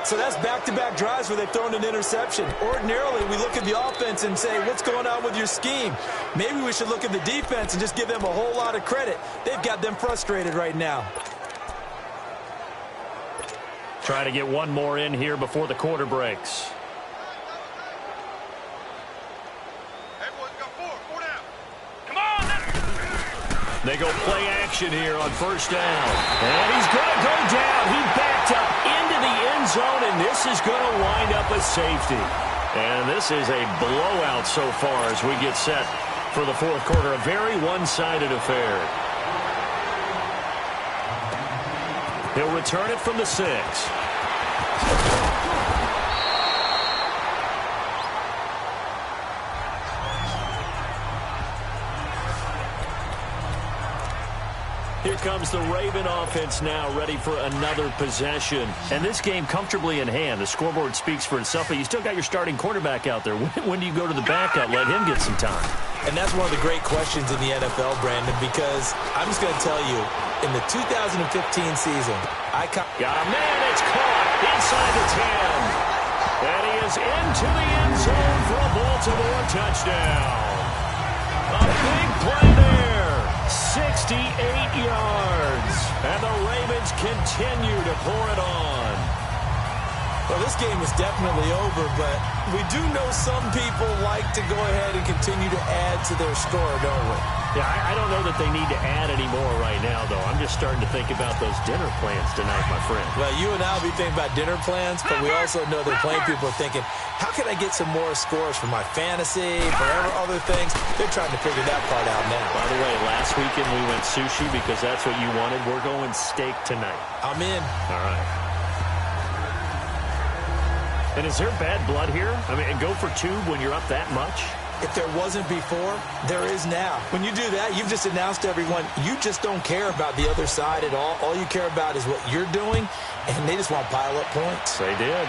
So that's back-to-back drives where they've thrown an interception. Ordinarily, we look at the offense and say, what's going on with your scheme? Maybe we should look at the defense and just give them a whole lot of credit. They've got them frustrated right now. Try to get one more in here before the quarter breaks. They go play action here on 1st down. And he's going to go down. He backed up into the end zone, and this is going to wind up a safety. And this is a blowout so far as we get set for the 4th quarter. A very one-sided affair. He'll return it from the 6. Here comes the Raven offense now, ready for another possession. And this game comfortably in hand. The scoreboard speaks for itself, but you still got your starting quarterback out there. When do you go to the backup? Let him get some time. And that's one of the great questions in the NFL, Brandon, because I'm just going to tell you, in the 2015 season, got a man, it's caught inside the 10. And he is into the end zone for a Baltimore touchdown. A big play there. 68 yards. And the Ravens continue to pour it on. Well, this game is definitely over, but we do know some people like to go ahead and continue to add to their score, don't we? Yeah, I don't know that they need to add any more right now, though. I'm just starting to think about those dinner plans tonight, my friend. Well, you and I will be thinking about dinner plans, but we also know that plenty of people are thinking, how can I get some more scores for my fantasy, for other things? They're trying to figure that part out now. By the way, last weekend we went sushi because that's what you wanted. We're going steak tonight. I'm in. All right. And is there bad blood here? I mean, and go for two when you're up that much? If there wasn't before, there is now. When you do that, you've just announced to everyone, you just don't care about the other side at all. All you care about is what you're doing, and they just want to pile up points. They did.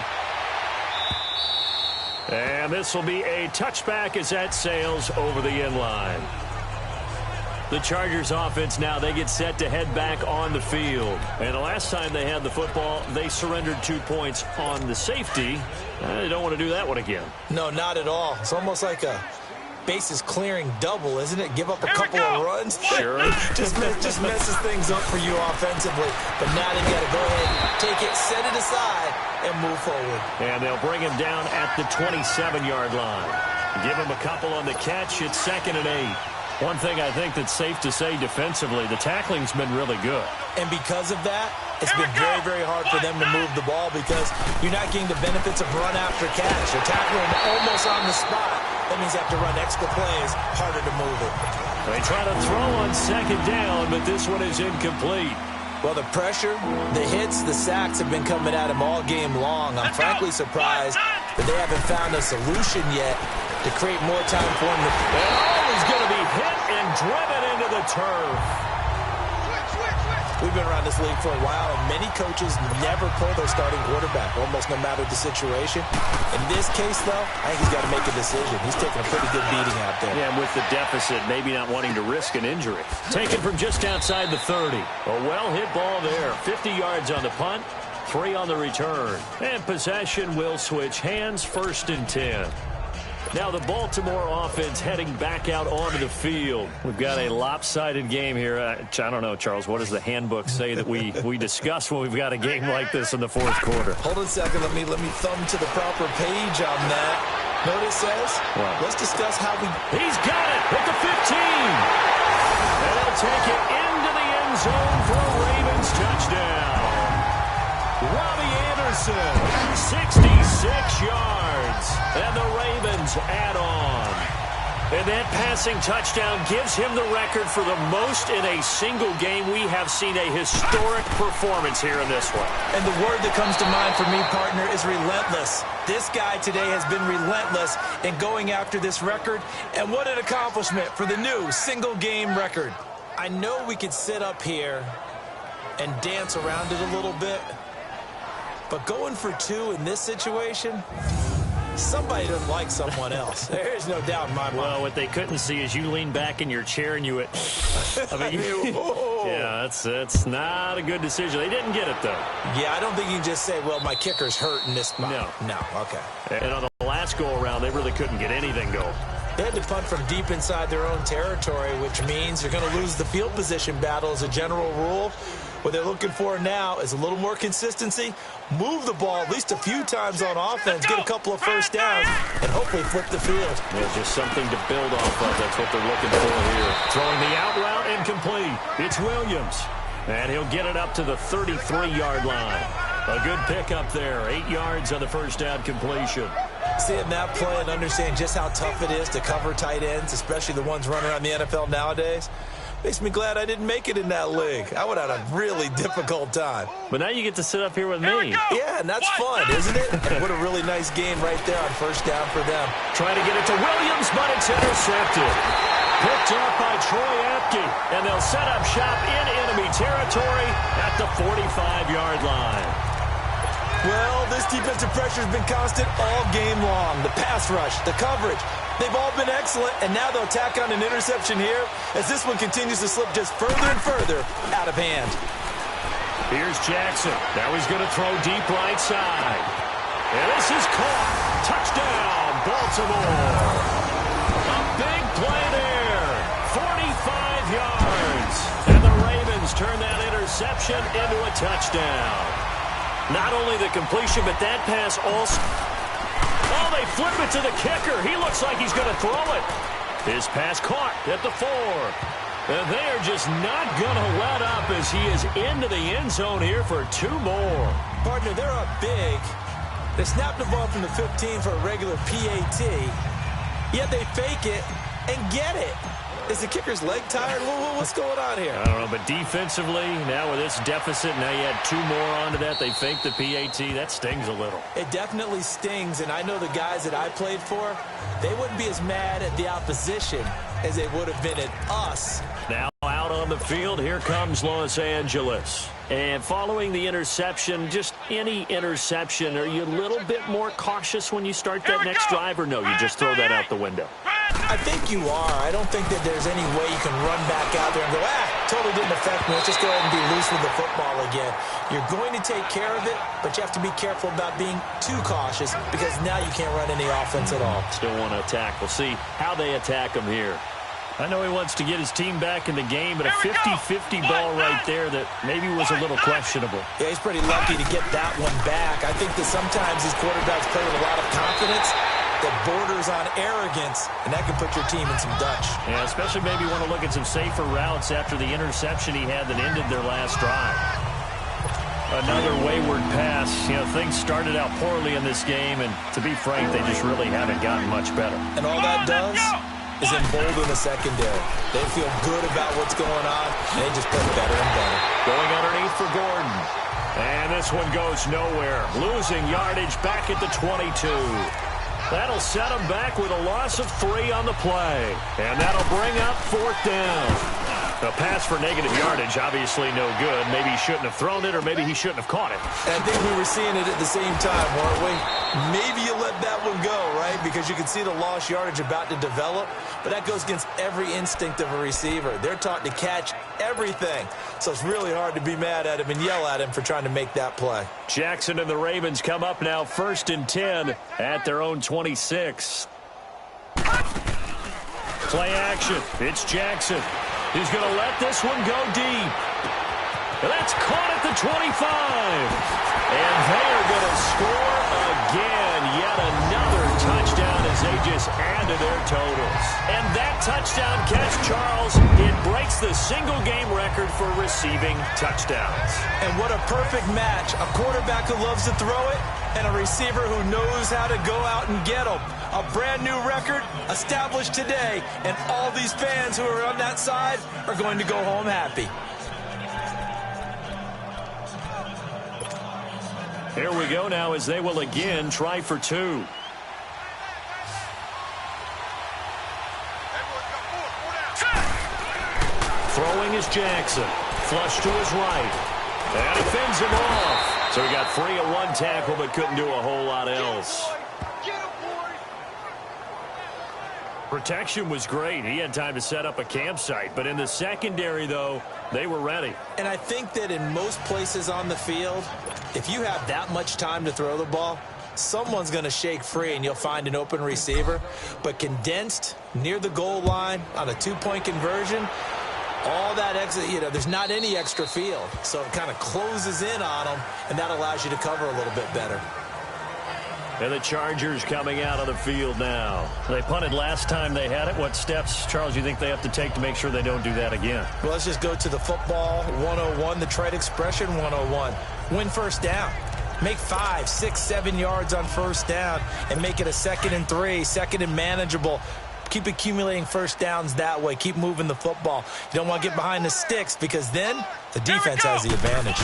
And this will be a touchback as that sails over the end line. The Chargers offense now, they get set to head back on the field. And the last time they had the football, they surrendered 2 points on the safety. They don't want to do that one again. No, not at all. It's almost like a bases clearing double, isn't it? Give up a couple of runs. Sure. just messes things up for you offensively. But now they've got to go ahead, take it, set it aside, and move forward. And they'll bring him down at the 27-yard line. Give him a couple on the catch. It's 2nd and 8. One thing I think that's safe to say defensively, the tackling's been really good. And because of that, it's been very, very hard for them to move the ball because you're not getting the benefits of run after catch. You're tackling almost on the spot. That means you have to run extra plays, harder to move it. They try to throw on 2nd down, but this one is incomplete. Well, the pressure, the hits, the sacks have been coming at him all game long. I'm frankly surprised that they haven't found a solution yet to create more time for him to... Oh, he's going to be hit and driven into the turf. We've been around this league for a while, and many coaches never pull their starting quarterback, almost no matter the situation. In this case, though, I think he's got to make a decision. He's taking a pretty good beating out there. Yeah, and with the deficit, maybe not wanting to risk an injury. Taken from just outside the 30. A well-hit ball there. 50 yards on the punt, 3 on the return. And possession will switch hands, 1st and 10. Now the Baltimore offense heading back out onto the field. We've got a lopsided game here. I don't know, Charles, what does the handbook say that we discuss when we've got a game like this in the 4th quarter? Hold on a second. Let me thumb to the proper page on that. Know what it says? What? Let's discuss how we... He's got it at the 15. And they'll take it into the end zone for a Ravens touchdown. Robbie Anderson, 66 yards. And the Ravens add on. And that passing touchdown gives him the record for the most in a single game. We have seen a historic performance here in this one. And the word that comes to mind for me, partner, is relentless. This guy today has been relentless in going after this record. And what an accomplishment for the new single-game record. I know we could sit up here and dance around it a little bit, but going for 2 in this situation... somebody doesn't like someone else. There's no doubt in my mind. Well, what they couldn't see is you lean back in your chair and you went... I mean, yeah, that's not a good decision. They didn't get it, though. Yeah, I don't think you can just say, well, my kicker's hurt in this spot. No, okay. And on the last go-around, they really couldn't get anything going. They had to punt from deep inside their own territory, which means you're going to lose the field position battle as a general rule. What they're looking for now is a little more consistency, move the ball at least a few times on offense, get a couple of first downs, and hopefully flip the field. Yeah, just something to build off of. That's what they're looking for here. Throwing the out route incomplete. It's Williams. And he'll get it up to the 33-yard line. A good pickup there. 8 yards on the first down completion. Seeing that play and understanding just how tough it is to cover tight ends, especially the ones running around the NFL nowadays, makes me glad I didn't make it in that league. I would have had a really difficult time. But now you get to sit up here with me. Yeah, and that's fun, isn't it? And what a really nice game right there on first down for them. Trying to get it to Williams, but it's intercepted. Picked up by Troy Apke. And they'll set up shop in enemy territory at the 45-yard line. Well, this defensive pressure has been constant all game long. The pass rush, the coverage, they've all been excellent, and now they'll tack on an interception here as this one continues to slip just further and further out of hand. Here's Jackson. Now he's going to throw deep right side. And this is caught. Touchdown, Baltimore. A big play there. 45 yards. And the Ravens turn that interception into a touchdown. Not only the completion, but that pass also... Oh, they flip it to the kicker. He looks like he's going to throw it. His pass caught at the 4. And they are just not going to let up as he is into the end zone here for 2 more. Partner, they're up big. They snap the ball from the 15 for a regular PAT, yet they fake it and get it. Is the kicker's leg tired? What's going on here? I don't know, but defensively, now with this deficit, now you add 2 more onto that. They fake the PAT. That stings a little. It definitely stings, and I know the guys that I played for, they wouldn't be as mad at the opposition as they would have been at us. Now out on the field, here comes Los Angeles. And following the interception, just any interception, are you a little bit more cautious when you start that next drive, or no, you just throw that out the window? I think you are. I don't think that there's any way you can run back out there and go, totally didn't affect me. Let's just go ahead and be loose with the football again. You're going to take care of it, but you have to be careful about being too cautious because now you can't run any offense at all. Still want to attack. We'll see how they attack him here. I know he wants to get his team back in the game, but a 50-50 ball right there that maybe was a little questionable. Yeah, he's pretty lucky to get that one back. I think that sometimes these quarterbacks play with a lot of confidence that borders on arrogance, and that can put your team in some Dutch. Yeah, especially maybe want to look at some safer routes after the interception he had that ended their last drive. Another wayward pass. You know, things started out poorly in this game, and to be frank, they just really haven't gotten much better. And all that does is embolden the secondary. They feel good about what's going on, and they just play better and better. Going underneath for Gordon. And this one goes nowhere. Losing yardage back at the 22. That'll set him back with a loss of 3 on the play. And that'll bring up 4th down. A pass for negative yardage, obviously no good. Maybe he shouldn't have thrown it, or maybe he shouldn't have caught it. And I think we were seeing it at the same time, weren't we? Maybe you let that one go, right? Because you can see the lost yardage about to develop. But that goes against every instinct of a receiver. They're taught to catch everything. So it's really hard to be mad at him and yell at him for trying to make that play. Jackson and the Ravens come up now 1st and 10 at their own 26. Play action. It's Jackson. He's going to let this one go deep. That's caught at the 25. And they are going to score again. Yet another touchdown as they just add to their totals. And that touchdown catch, Charles, it breaks the single-game record for receiving touchdowns. And what a perfect match. A quarterback who loves to throw it and a receiver who knows how to go out and get them. A brand-new record established today, and all these fans who are on that side are going to go home happy. Here we go now as they will again try for 2. Throwing is Jackson. Flush to his right. And he fends him off. So he got free of 1 tackle but couldn't do a whole lot else. Protection was great. He had time to set up a campsite. But in the secondary, though, they were ready. And I think that in most places on the field, if you have that much time to throw the ball, someone's going to shake free and you'll find an open receiver. But condensed near the goal line on a 2-point conversion, all that exit, there's not any extra field. So it kind of closes in on them, and that allows you to cover a little bit better. And the Chargers coming out of the field now. They punted last time they had it. What steps, Charles, you think they have to take to make sure they don't do that again? Well, let's just go to the football 101, the trade expression 101. Win first down. Make 5, 6, 7 yards on first down and make it a 2nd and 3, 2nd and manageable. Keep accumulating first downs that way. Keep moving the football. You don't want to get behind the sticks because then the defense has the advantage.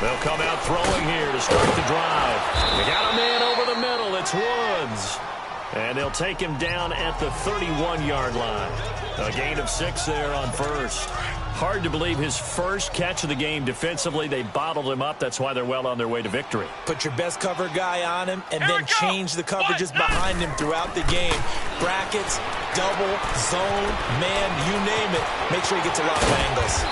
They'll come out throwing here to start the drive. They got a man over the middle. It's Woods. And they'll take him down at the 31-yard line. A gain of 6 there on first. Hard to believe his first catch of the game defensively. They bottled him up. That's why they're well on their way to victory. Put your best cover guy on him and then change the coverages behind him throughout the game. Brackets, double, zone, man, you name it. Make sure he gets a lot of angles.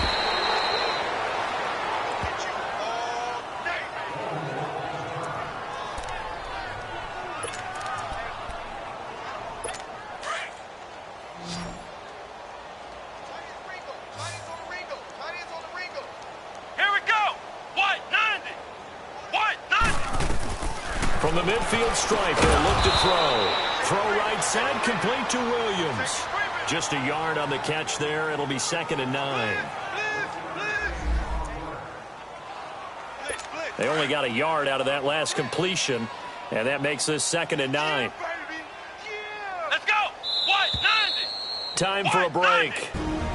midfield stripe. They'll look to throw. Throw right side, complete to Williams. Just a yard on the catch there. It'll be 2nd and 9. They only got a yard out of that last completion, and that makes this 2nd and 9. Let's go. What? 90. Time for a break.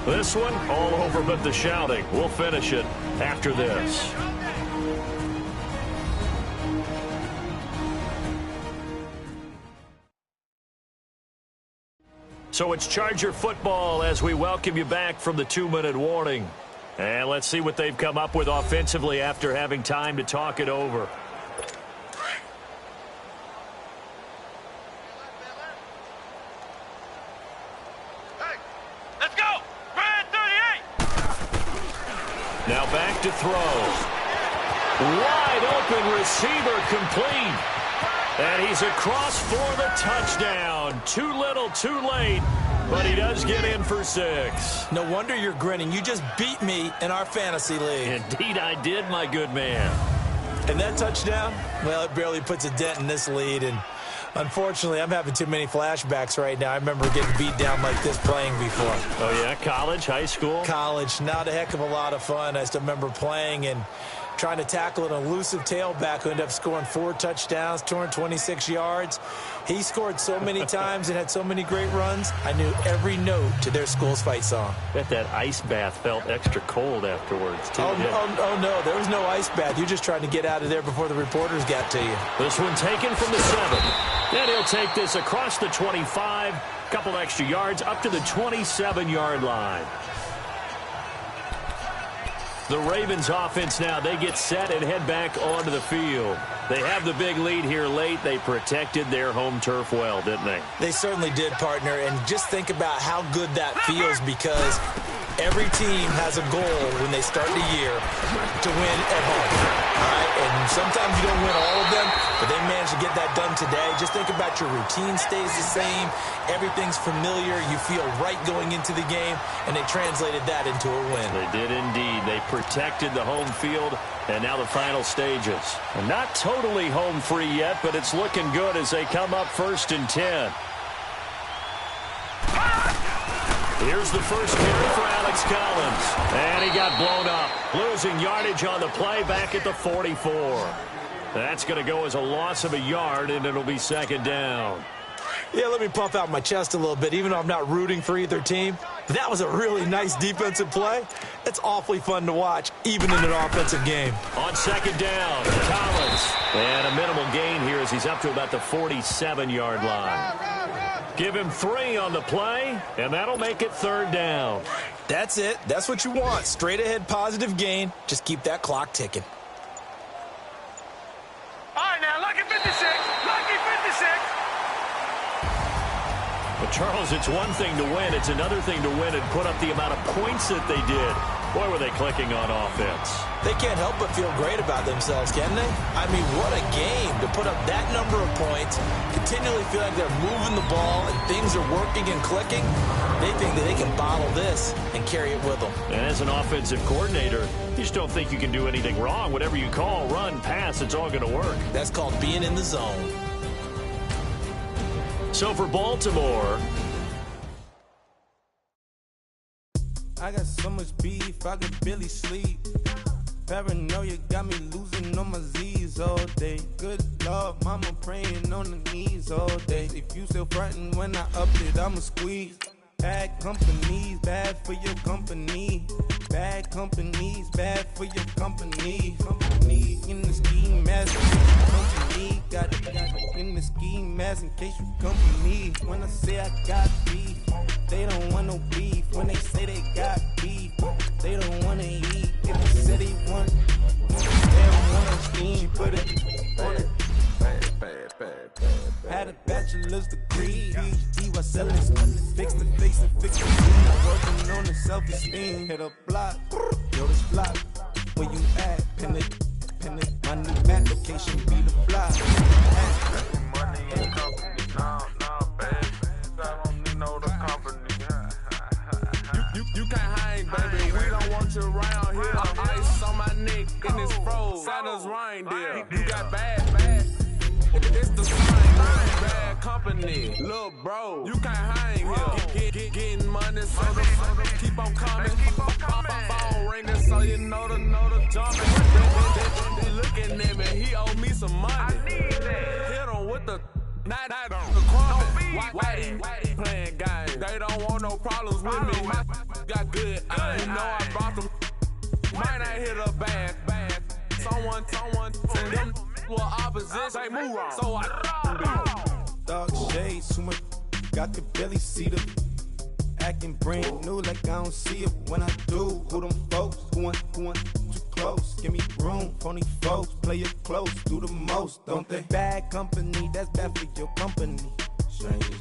This one, all over but the shouting. We'll finish it after this. So it's Charger football as we welcome you back from the 2-minute warning. And let's see what they've come up with offensively after having time to talk it over. Hey, let's go. Brand 38. Now back to throw. Wide open receiver complete. And he's across for the touchdown. Too little, too late. But he does get in for 6. No wonder you're grinning. You just beat me in our fantasy league. Indeed I did, my good man. And that touchdown, well, it barely puts a dent in this lead. And unfortunately, I'm having too many flashbacks right now. I remember getting beat down like this playing before. Oh, yeah? College, high school? College. Not a heck of a lot of fun. I still remember playing and trying to tackle an elusive tailback who ended up scoring 4 touchdowns, 226 yards. He scored so many times and had so many great runs, I knew every note to their school's fight song. Bet that ice bath felt extra cold afterwards, too. Oh, no, there was no ice bath. You're just trying to get out of there before the reporters got to you. This one taken from the 7. Then he'll take this across the 25, couple extra yards up to the 27-yard line. The Ravens offense now, they get set and head back onto the field. They have the big lead here late. They protected their home turf well, didn't they? They certainly did, partner. And just think about how good that feels, because every team has a goal when they start the year to win at home. All right? And sometimes you don't win all of them, but they managed to get that done today. Just think about your routine stays the same. Everything's familiar. You feel right going into the game, and they translated that into a win. They did indeed. They protected the home field, and now the final stages. And not totally home free yet, but it's looking good as they come up 1st and 10. Here's the first carry for Alex Collins. And he got blown up. Losing yardage on the play back at the 44. That's going to go as a loss of a yard, and it'll be 2nd down. Yeah, let me puff out my chest a little bit, even though I'm not rooting for either team. That was a really nice defensive play. It's awfully fun to watch, even in an offensive game. On 2nd down, Collins. And a minimal gain here as he's up to about the 47-yard line. Give him 3 on the play, and that'll make it 3rd down. That's it. That's what you want. Straight ahead positive gain. Just keep that clock ticking. All right, now, lucky 56. Lucky 56. But, Charles, it's one thing to win. It's another thing to win and put up the amount of points that they did. Boy, were they clicking on offense. They can't help but feel great about themselves, can they? I mean, what a game to put up that number of points, continually feel like they're moving the ball and things are working and clicking. They think that they can bottle this and carry it with them. And as an offensive coordinator, you just don't think you can do anything wrong. Whatever you call, run, pass, it's all going to work. That's called being in the zone. So for Baltimore, I got so much beef, I could barely sleep. Paranoia got me losing on my Z's all day. Good Lord, mama praying on the knees all day. If you still frontin' when I upped it, I'ma squeeze. Bad companies, bad for your company. Bad companies, bad for your company. Company in the ski mask. Company got it in the ski mask in case you company. When I say I got beef, they don't want no beef. When they say they got beef, they don't want to eat. If they say they want, they don't want to steam. Put it on it. Had a bachelor's degree, PhD was selling fix the face and fix the scene. Working on the self-esteem. Hit a block, yo, this block. Where you at? Pin it. My new map location be the block. Money ain't company, no, baby. I don't know the company. You can't hang, baby. We don't want you around here. Ice on my neck in this froze. Santa's reindeer. You got bad. It's the same bad company. Look, bro, you can't hang here. Getting money, so the keep on coming. Phone ringing, so you know the jumping. They looking at me, he owe me some money. I need that. Hit him with the night on the corner. Whitey playing games. They don't want no problems with me. My got good. You know I brought them. Might not hit a bad. Someone, and them were opposition. They move wrong. So I Dog shades, too much. Got the belly see the acting brand new like I don't see it when I do. Who them folks? Who want too close? Give me room, phony folks. Play it close, do the most, don't they? Bad company, that's bad for your company.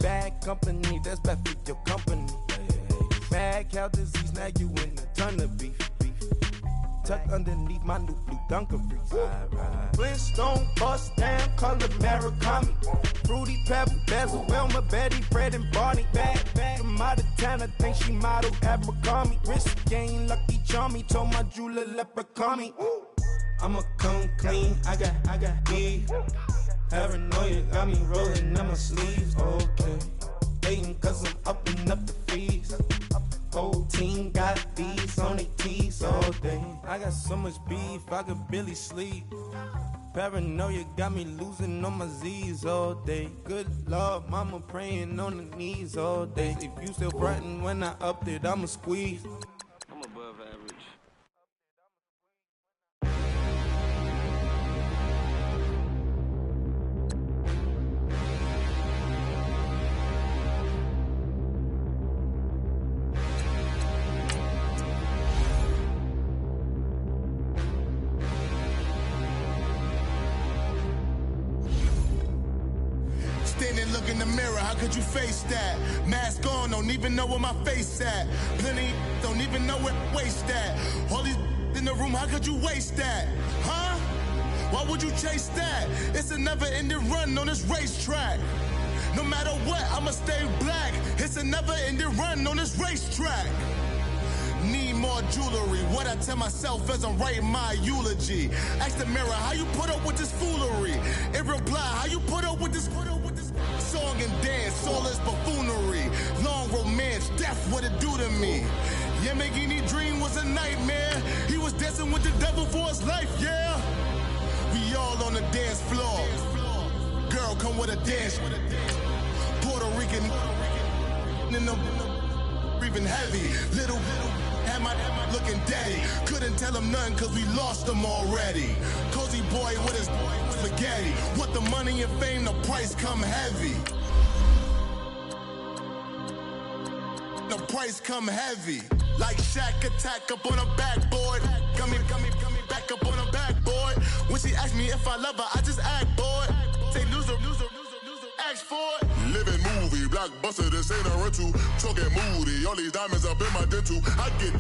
Bad company, that's bad for your company. Bad cow disease, now you in a ton of beef. Tucked underneath my new blue Dunkaroos. Flintstone, bust down, color Murakami. Fruity Pebble, Basil, Wilma, Betty, Fred, and Barney. Bad from out of town, I think she modeled Abercrombie. Wrist game, Lucky Charmy, told my jeweler leprechaun me. I'ma come clean, I got beef. Paranoia got me rolling on my sleeves, okay. Dating cause I'm upping up the fees. Whole team got these on their tees all day. I got so much beef, I could barely sleep. Paranoia got me losing on my Z's all day. Good Lord, mama praying on the knees all day. If you still frontin' when I upped it, I'ma squeeze. I'm above average. Look in the mirror, how could you face that? Mask on, don't even know where my face at. Plenty don't even know where waste at. All these in the room, how could you waste that? Huh? Why would you chase that? It's a never-ending run on this racetrack. No matter what, I'ma stay black. It's a never-ending run on this racetrack. Need more jewelry, what I tell myself as I'm writing my eulogy. Ask the mirror, how you put up with this foolery? It reply, how you put up with this song and dance, all this buffoonery. Long romance, death, what it do to me? Yamagini dream was a nightmare. He was dancing with the devil for his life, yeah. We all on the dance floor. Girl, come with a dance. Puerto Rican in the breathing heavy. Little am I looking daddy. Couldn't tell him nothing cause we lost him already. Cozy boy with his spaghetti. Want the money and fame, the price come heavy. The price come heavy. Like Shaq attack up on a backboard. Coming back up on a backboard. When she asked me if I love her, I just act bored. Say loser, ask for it. Living movie, blockbuster, this ain't a rental. Talking moody, all these diamonds up in my dental. I get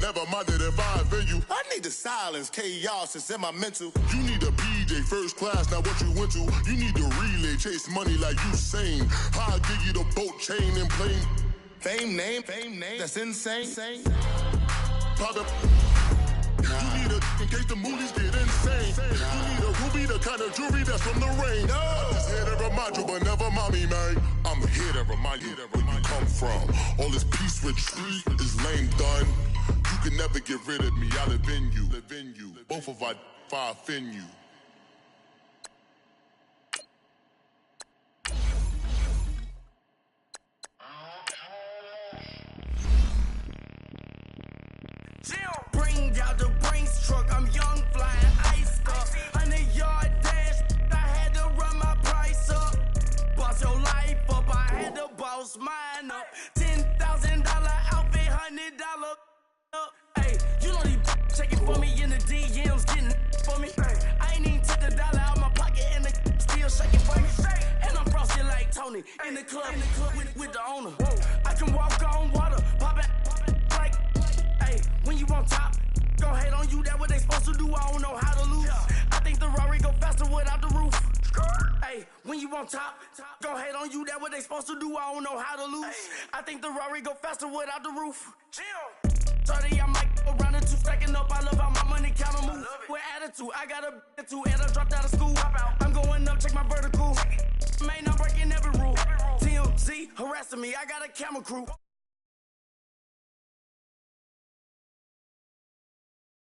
never minded if I offend you. I need the silence, chaos is in my mental. You need a PJ, first class, not what you went to. You need the relay, chase money like you sane. I'll give you the boat, chain, and plane. Fame name, that's insane. Pop up. You need a, in case the movies get insane. You need a ruby, the kind of jewelry that's from the rain. I'm just here to remind you, but never mommy, man. I'm here to remind you where you come from. All this peace retreat is lame done. You can never get rid of me, I live in you. Both of our fire fin you. Bring out the Brinks truck, I'm young, flying ice up. 100-yard dash, I had to run my price up. Boss your life up, I had to boss mine up. $10,000 outfit, $100 up. Hey, you know these checking for me in the DMs, getting for me. I ain't even took a dollar out my pocket and the still shaking for me. And I'm frosted like Tony in the club with the owner. I can walk on water, pop it like, hey, when you on top. Go hate on you, that what they supposed to do, I don't know how to lose. I think the Rari go faster without the roof. Hey, when you on top, go hate on you, that what they supposed to do, I don't know how to lose. I think the Rari go faster without the roof. 30, I might go round the two, stacking up, I love how my money counter move. With attitude. attitude. I got a attitude and I dropped out of school. I'm going up, check my vertical. Man, I'm breaking every rule. TMZ harassing me. I got a camera crew.